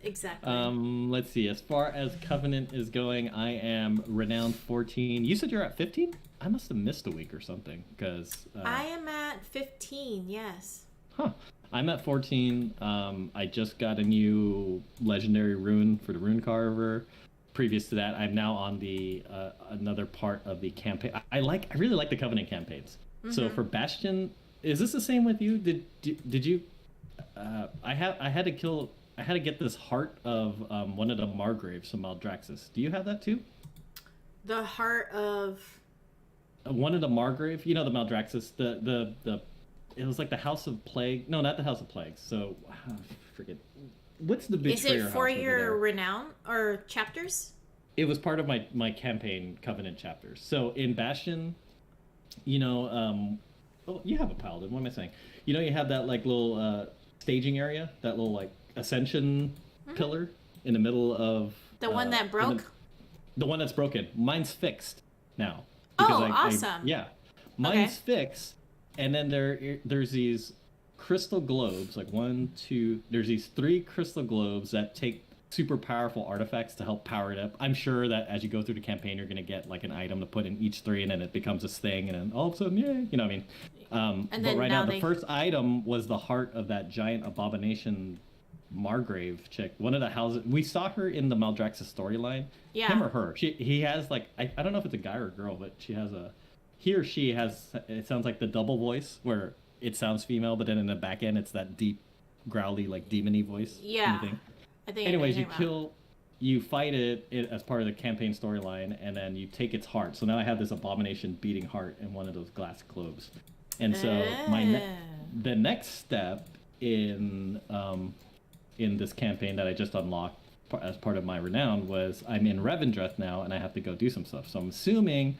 Exactly. Let's see. As far as Covenant is going, I am renowned 14. You said you're at 15? I must have missed a week or something, because I am at 15. Yes. Huh. I'm at 14. I just got a new legendary rune for the rune carver. Previous to that, I'm now on the another part of the campaign. I really like the Covenant campaigns. Mm-hmm. So for Bastion, is this the same with you? Did you? I had to get this heart of one of the Margraves from Maldraxxus. Do you have that too? The heart of one of the Margrave. You know the Maldraxxus. The it was like the House of Plague. No, not the House of Plagues. So forget. What's the betrayer? Is it for your renown or chapters? It was part of my campaign Covenant chapters. So in Bastion, well, you have a paladin. What am I saying? You have that little staging area, that little ascension pillar in the middle of the one that broke. The one that's broken. Mine's fixed now. Awesome. Mine's fixed, and then there's these crystal globes, like one, two. There's these 3 crystal globes that take super powerful artifacts to help power it up. I'm sure that as you go through the campaign, you're gonna get like an item to put in each 3, and then it becomes this thing, and then all of a sudden, yay, you know what I mean? And but right now, the first item was the heart of that giant abomination Margrave chick. One of the houses we saw her in the Maldraxxus storyline. Yeah. Him or her. He has like I don't know if it's a guy or a girl, but she has a he or she has it sounds like the double voice where it sounds female, but then in the back end it's that deep, growly like demony voice. Yeah. I think. Anyways, you fight it as part of the campaign storyline, and then you take its heart. So now I have this abomination beating heart in one of those glass globes, and so the next step in this campaign that I just unlocked as part of my renown was I'm in Revendreth now, and I have to go do some stuff. So I'm assuming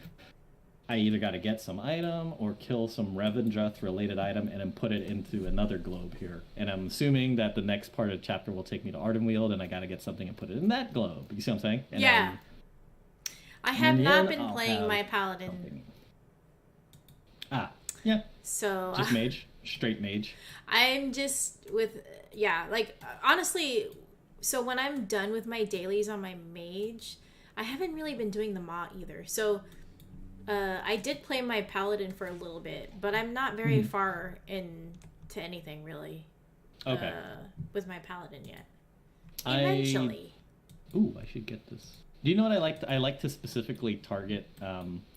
I either got to get some item or kill some Revendreth related item and then put it into another globe here. And I'm assuming that the next part of the chapter will take me to Ardenweald, and I got to get something and put it in that globe. You see what I'm saying? And yeah. I have not been playing my paladin. Something. Yeah. So just mage, straight mage. I'm just honestly, so when I'm done with my dailies on my mage, I haven't really been doing the Maw either. So I did play my paladin for a little bit, but I'm not very far into anything really. Okay. With my paladin yet. Eventually. I should get this. Do you know what I like? I like to specifically target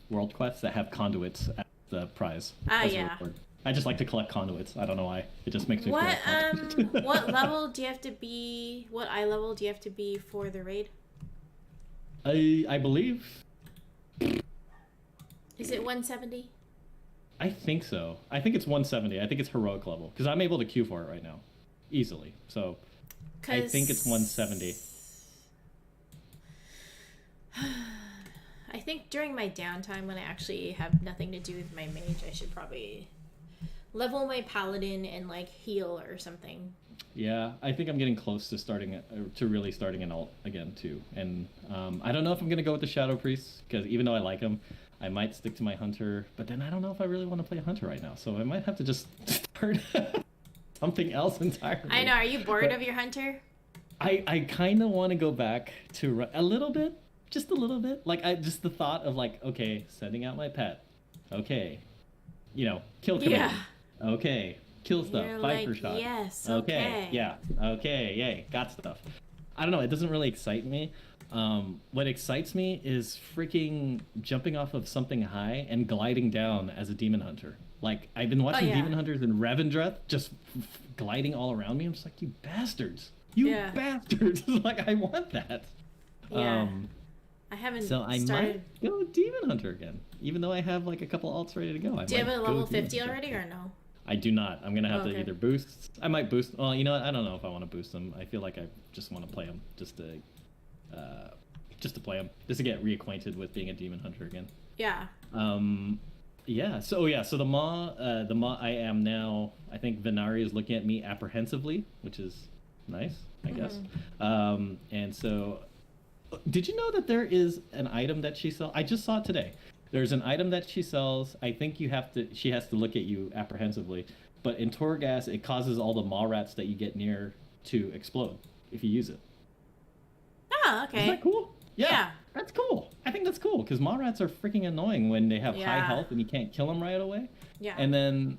world quests that have conduits as the prize. Yeah. I just like to collect conduits. I don't know why. It just makes me feel what level do you have to be? What eye level do you have to be for the raid? I believe. Is it 170? I think so. I think it's 170. I think it's heroic level because I'm able to queue for it right now, easily. So I think it's 170. I think during my downtime when I actually have nothing to do with my mage, I should probably level my paladin and like heal or something. Yeah, I think I'm getting close to really starting an alt again too. And I don't know if I'm gonna go with the Shadow Priest because even though I like him, I might stick to my hunter. But then I don't know if I really want to play a hunter right now, so I might have to just start something else entirely. I know. Are you bored of your hunter? I kind of want to go back to a little bit, just a little bit. Like just the thought of like, okay, sending out my pet, okay, kill command. Yeah. Okay, kill stuff, You're Viper shot. Yes. Okay. Yeah. Okay. Yay. Got stuff. I don't know. It doesn't really excite me. What excites me is freaking jumping off of something high and gliding down as a demon hunter. Like I've been watching demon hunters in Revendreth just gliding all around me. I'm just like, you bastards. You bastards. Like I want that. Yeah. I haven't. So I might go demon hunter again, even though I have like a couple alts ready to go. Do you have a level 50 already or no? I do not. I'm gonna have to either boost. I might boost. Well, you know what? I don't know if I want to boost them. I feel like I just want to play them just to play them, just to get reacquainted with being a demon hunter again. Yeah. Yeah. So the Maw, I am now. I think Venari is looking at me apprehensively, which is nice, I guess. And so, did you know that there is an item that she sells? I just saw it today. There's an item that she sells. I think she has to look at you apprehensively. But in Torghast, it causes all the Maw rats that you get near to explode if you use it. Oh, okay. Isn't that cool? Yeah. That's cool. I think that's cool because Maw rats are freaking annoying when they have high health and you can't kill them right away. Yeah. And then,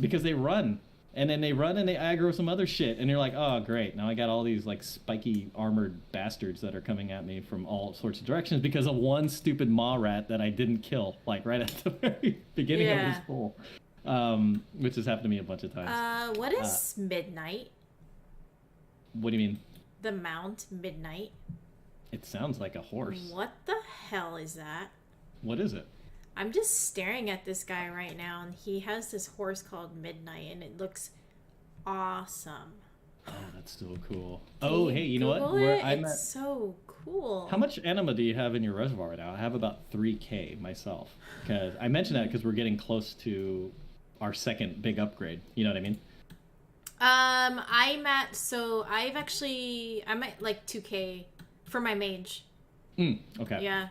because they run. And then they run and they aggro some other shit. And you're like, oh, great. Now I got all these like spiky armored bastards that are coming at me from all sorts of directions because of one stupid Maw rat that I didn't kill, like right at the very beginning of this pool. Which has happened to me a bunch of times. What is Midnight? What do you mean? The Mount Midnight. It sounds like a horse. What the hell is that? What is it? I'm just staring at this guy right now, and he has this horse called Midnight, and it looks awesome. Oh, that's so cool. Oh, hey, you know what? It's so cool. How much anima do you have in your reservoir right now? I have about 3K myself. Because I mentioned that because we're getting close to our second big upgrade. You know what I mean? I'm at like 2K for my mage. Okay. Yeah.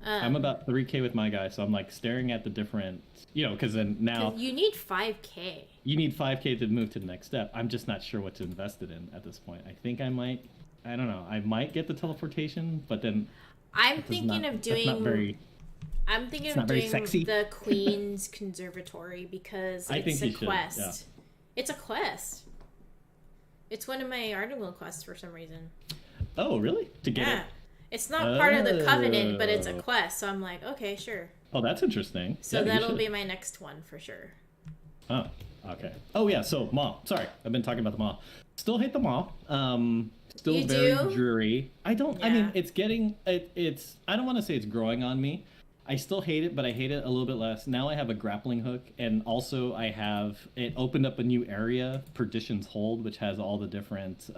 I'm about 3K with my guy, so I'm like staring at the different, because then now you need 5K. you need 5K to move to the next step. I'm just not sure what to invest it in at this point. I think I might. I don't know. I might get the teleportation, but then I'm thinking of doing the Queen's Conservatory because it's a quest. Yeah. It's a quest. It's one of my Ardenwheel quests for some reason. Oh, really? To get it? It's not part of the Covenant, but it's a quest. So I'm like, okay, sure. Oh, that's interesting. So that'll be my next one for sure. Oh, okay. Oh, yeah. So, Maw. Sorry. I've been talking about the Maw. Still hate the Maw. Still you very do? dreary. I don't, Yeah. I mean, it's getting, it's, I don't want to say it's growing on me. I still hate it, but I hate it a little bit less. Now I have a grappling hook, and also I have, it opened up a new area, Perdition's Hold, which has all the different,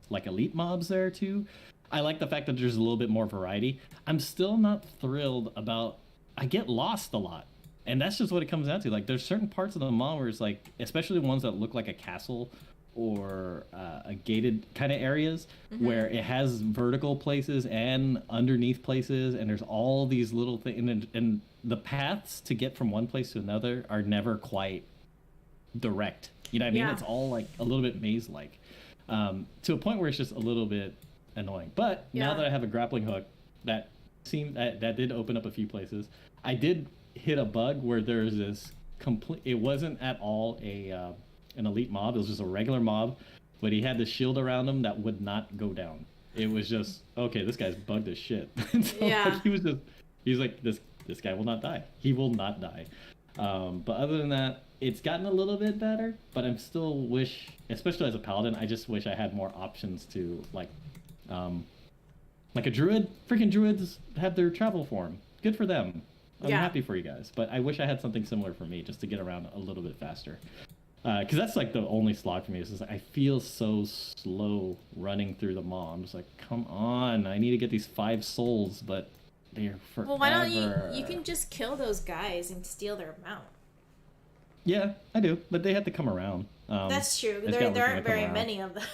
like, elite mobs there, too. I like the fact that there's a little bit more variety. I'm still not thrilled about, I get lost a lot. And that's just what it comes down to. Like, there's certain parts of the mall where it's like, especially the ones that look like a castle or a gated kind of areas, where it has vertical places and underneath places, and there's all these little things, and the paths to get from one place to another are never quite direct. You know what I mean? Yeah. It's all like a little bit maze-like, to a point where it's just a little bit annoying. But now that I have a grappling hook, that did open up a few places. I did hit a bug where there's this complete. It wasn't at all an elite mob. It was just a regular mob, but he had the shield around him that would not go down. It was just, okay, this guy's bugged as shit. So, like, he's like, this guy will not die. He will not die. But other than that, it's gotten a little bit better, but I'm still wish, especially as a paladin, I just wish I had more options to, like a druid. Freaking druids have their travel form. Good for them. I'm happy for you guys, but I wish I had something similar for me just to get around a little bit faster. Because that's like the only slog for me. Is just like, I feel so slow running through the mall. I'm just like, come on, I need to get these 5 souls, but they're forever. Well, why don't you can just kill those guys and steal their mount. Yeah, I do, but they have to come around. That's true. There aren't very many of them.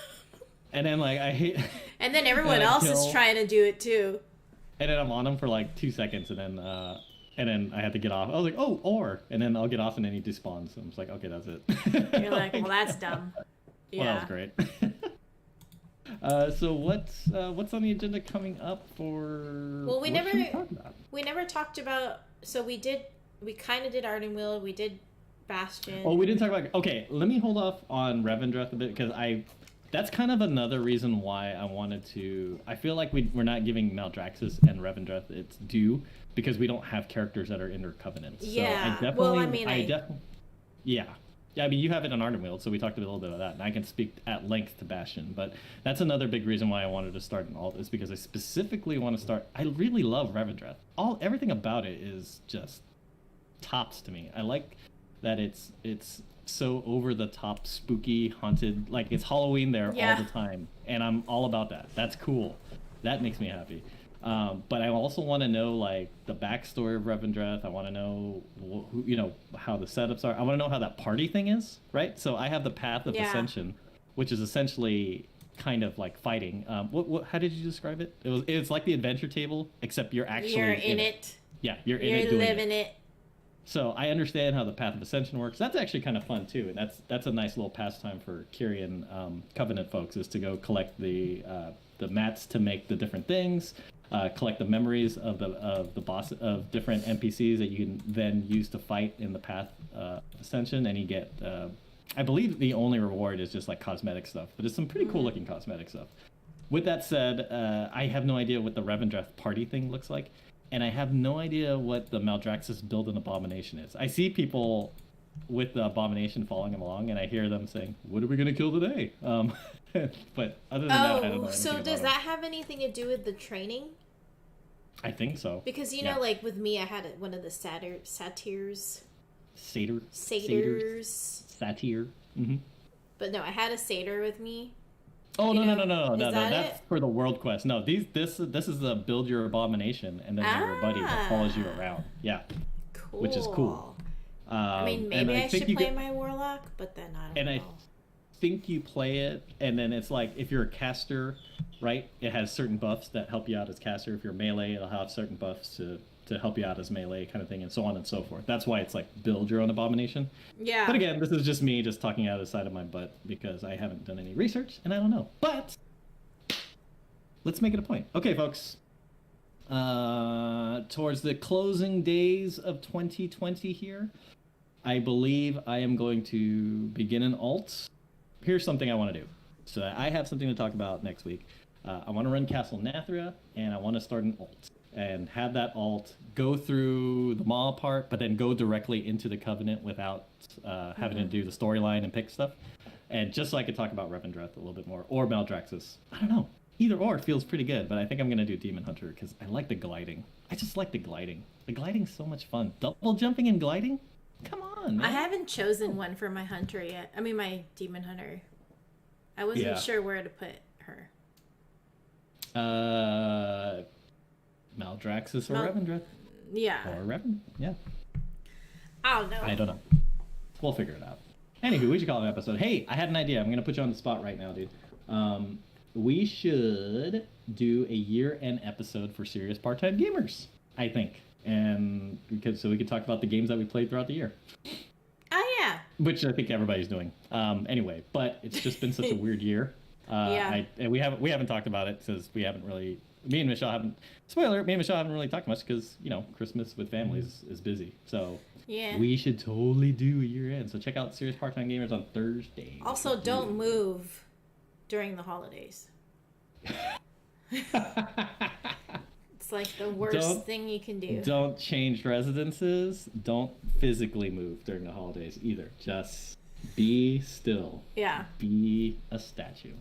And then, like, I hate... And then everyone else is trying to do it, too. And then I'm on them for, like, 2 seconds, and then I had to get off. I was like, oh, or. And then I'll get off, and then he despawns. So I'm just like, okay, that's it. You're like, well, that's dumb. Yeah. Well, that was great. So what's on the agenda coming up for... Well, we never talked about... So we kind of did Ardenwheel. We did Bastion. Oh, we didn't talk about... Okay, let me hold off on Revendreth a bit, because that's kind of another reason why I wanted to... I feel like we're not giving Maldraxxus and Revendreth its due, because we don't have characters that are in their covenants. Yeah. So yeah. Yeah, I mean, you have it on Ardenwheel, so we talked a little bit about that, and I can speak at length to Bastion, but that's another big reason why I wanted to start in all this, because I specifically want to start... I really love Revendreth. Everything about it is just tops to me. I like that it's so over the top, spooky, haunted, like it's Halloween there all the time, and I'm all about that. That's cool. That makes me happy. But I also want to know, like, the backstory of Revendreth. I want to know how the setups are. I want to know how that party thing is, right? So I have the Path of Ascension, which is essentially kind of like fighting. How did you describe it? It's like the adventure table, except you're actually in it. Yeah, you're in it, doing living it. So I understand how the Path of Ascension works. That's actually kind of fun too, and that's a nice little pastime for Kyrian Covenant folks, is to go collect the mats to make the different things, collect the memories of the boss of different NPCs that you can then use to fight in the Path of Ascension, and you get. I believe the only reward is just like cosmetic stuff, but it's some pretty cool looking cosmetic stuff. With that said, I have no idea what the Revendreth party thing looks like. And I have no idea what the Maldraxxus build an abomination is. I see people with the abomination following them along, and I hear them saying, "What are we going to kill today?" But other than that, I don't know. So does that have anything to do with the training? I think so. Because know, like with me, I had one of the satyrs. Satyrs. Satyr. Mm-hmm. But no, I had a satyr with me. Oh, no. That's for the world quest. No, this is the build your abomination, and then your buddy that follows you around. Yeah. Cool. Which is cool. I mean, maybe I should play my warlock, but then I don't know. I think you play it, and then it's like, if you're a caster, right, it has certain buffs that help you out as caster. If you're melee, it'll have certain buffs to to help you out as melee kind of thing, and so on and so forth. That's why it's like build your own abomination. Yeah. But again, this is just me just talking out of the side of my butt because I haven't done any research and I don't know. But let's make it a point. Okay, folks. Towards the closing days of 2020 here, I believe I am going to begin an alt. Here's something I want to do. So I have something to talk about next week. I want to run Castle Nathria, and I want to start an alt. And have that alt go through the Maw part, but then go directly into the Covenant without having to do the storyline and pick stuff. And just so I could talk about Revendreth a little bit more, or Maldraxxus. I don't know. Either or feels pretty good, but I think I'm going to do Demon Hunter because I like the gliding. I just like the gliding. The gliding's so much fun. Double jumping and gliding? Come on, man. I haven't chosen one for my hunter yet. I mean, my Demon Hunter. I wasn't sure where to put her. Maldraxxus or Revendreth. Yeah. Or Revendreth, yeah. I don't know. I don't know. We'll figure it out. Anywho, we should call it an episode. Hey, I had an idea. I'm going to put you on the spot right now, dude. We should do a year-end episode for serious part-time gamers, I think. And so we could talk about the games that we played throughout the year. Oh, yeah. Which I think everybody's doing. Anyway, but it's just been such a weird year. And we haven't talked about it because we haven't really... Me and Michelle haven't... Spoiler, me and Michelle haven't really talked much because, Christmas with families is busy. So we should totally do a year-end. So check out Serious Part-Time Gamers on Thursday. Also, don't move during the holidays. It's like the worst thing you can do. Don't change residences. Don't physically move during the holidays either. Just be still. Yeah. Be a statue.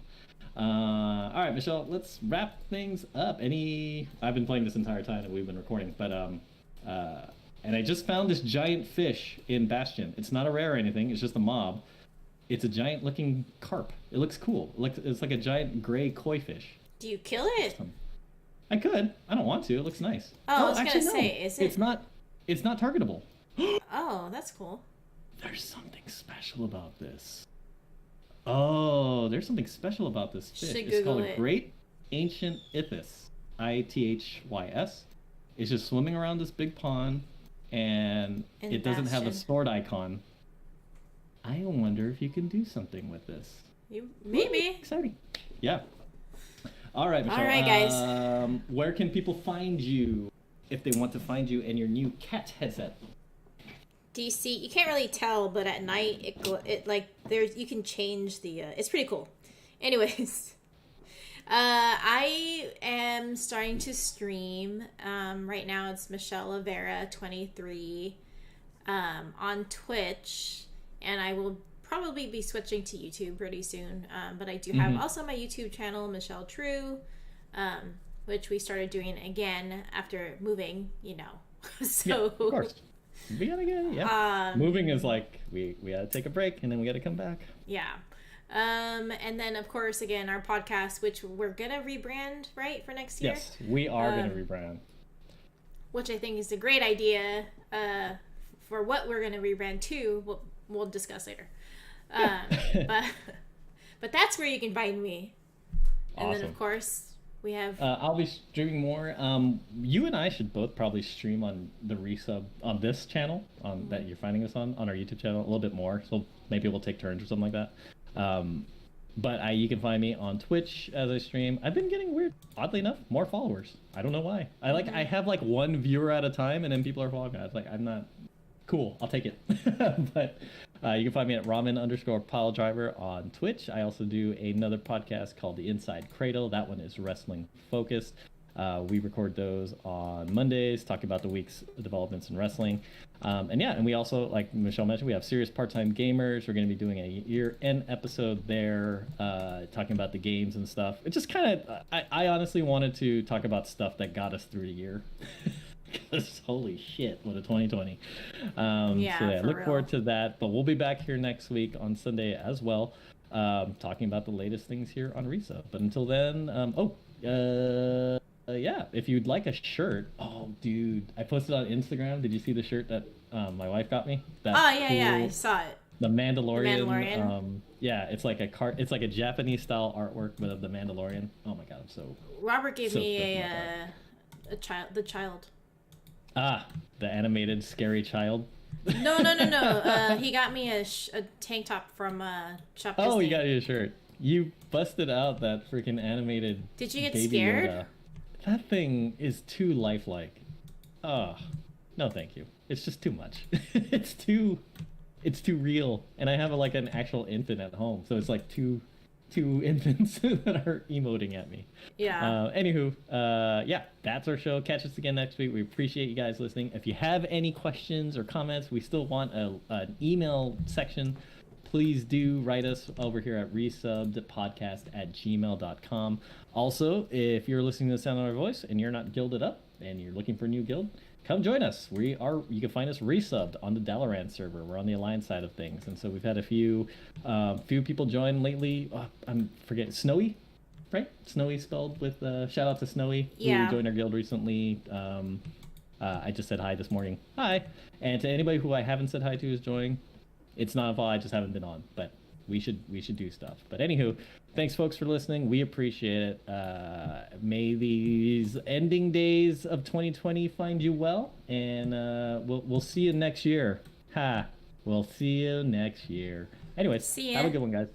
All right, Michelle, let's wrap things up. I've been playing this entire time that we've been recording, but and I just found this giant fish in Bastion. It's not a rare or anything. It's just a mob. It's a giant looking carp. It looks cool. It's like a giant gray koi fish. Do you kill it? I could. I don't want to. It looks nice. Oh, I was gonna say, is it? It's not targetable. Oh, that's cool. There's something special about this. Oh, there's something special about this fish. It's called a Great Ancient Ithis. Ithys. It's just swimming around this big pond, and it doesn't have a sword icon. I wonder if you can do something with this. Maybe. Ooh, exciting. Yeah. All right, Michelle. All right, guys. Where can people find you if they want to find you and your new cat headset? DC. You can't really tell, but at night you can change the. It's pretty cool. Anyways, I am starting to stream. Right now it's Michelle Olivera 23 on Twitch, and I will probably be switching to YouTube pretty soon. But I do have also my YouTube channel, Michelle True, which we started doing again after moving. So yeah, of course. We gotta get it, yeah. Moving is like we gotta take a break and then we gotta come back. Yeah. And then of course again our podcast, which we're gonna rebrand, right, for next year? Yes, we are gonna rebrand. Which I think is a great idea. For what we're gonna rebrand to, we'll discuss later. But that's where you can find me. And awesome. then of course we have I'll be streaming more. You and I should both probably stream on the Resub on this channel that you're finding us on our YouTube channel a little bit more. So maybe we'll take turns or something like that. But you can find me on Twitch as I stream. I've been getting weird, oddly enough, more followers. I don't know why. I have like one viewer at a time, and then people are following me. It's like I'm not cool. I'll take it. But you can find me at ramen_piledriver on Twitch. I also do another podcast called The Inside Cradle. That one is wrestling focused. We record those on Mondays, talking about the week's developments in wrestling. And we also, like Michelle mentioned, we have Serious Part-Time Gamers. We're going to be doing a year-end episode there, talking about the games and stuff. It just kind of, I honestly wanted to talk about stuff that got us through the year. Because holy shit, what a 2020. Look forward to that. But we'll be back here next week on Sunday as well, talking about the latest things here on Resubbed. But until then, if you'd like a shirt, oh dude, I posted on Instagram. Did you see the shirt that my wife got me? I saw it. The Mandalorian. It's like it's like a Japanese style artwork, but of the Mandalorian. Oh my god, I'm so. Robert gave me the child. The animated scary child. No. He got me a tank top from Shop Disney. Oh, you got you a shirt. You busted out that freaking animated. Did you get Baby scared? Yoda. That thing is too lifelike. Oh, no, thank you. It's just too much. it's too real. And I have like an actual infant at home, so it's like two infants that are emoting at me. Yeah. Anywho, yeah, that's our show. Catch us again next week. We appreciate you guys listening. If you have any questions or comments, we still want an email section. Please do write us over here at resubbedpodcast@gmail.com. Also, if you're listening to the sound of our voice and you're not guilded up and you're looking for a new guild, come join us. You can find us resubbed on the Dalaran server. We're on the Alliance side of things, and so we've had a few people join lately. I'm forgetting Snowy, right? Snowy spelled with shout out to Snowy, yeah, who joined our guild recently. I just said hi this morning. Hi, and to anybody who I haven't said hi to is joining. It's not a fault. I just haven't been on, but we should do stuff. But anywho, thanks folks for listening. We appreciate it. May these ending days of 2020 find you well, and we'll see you next year. We'll see you next year. Anyways, see ya. Have a good one, guys.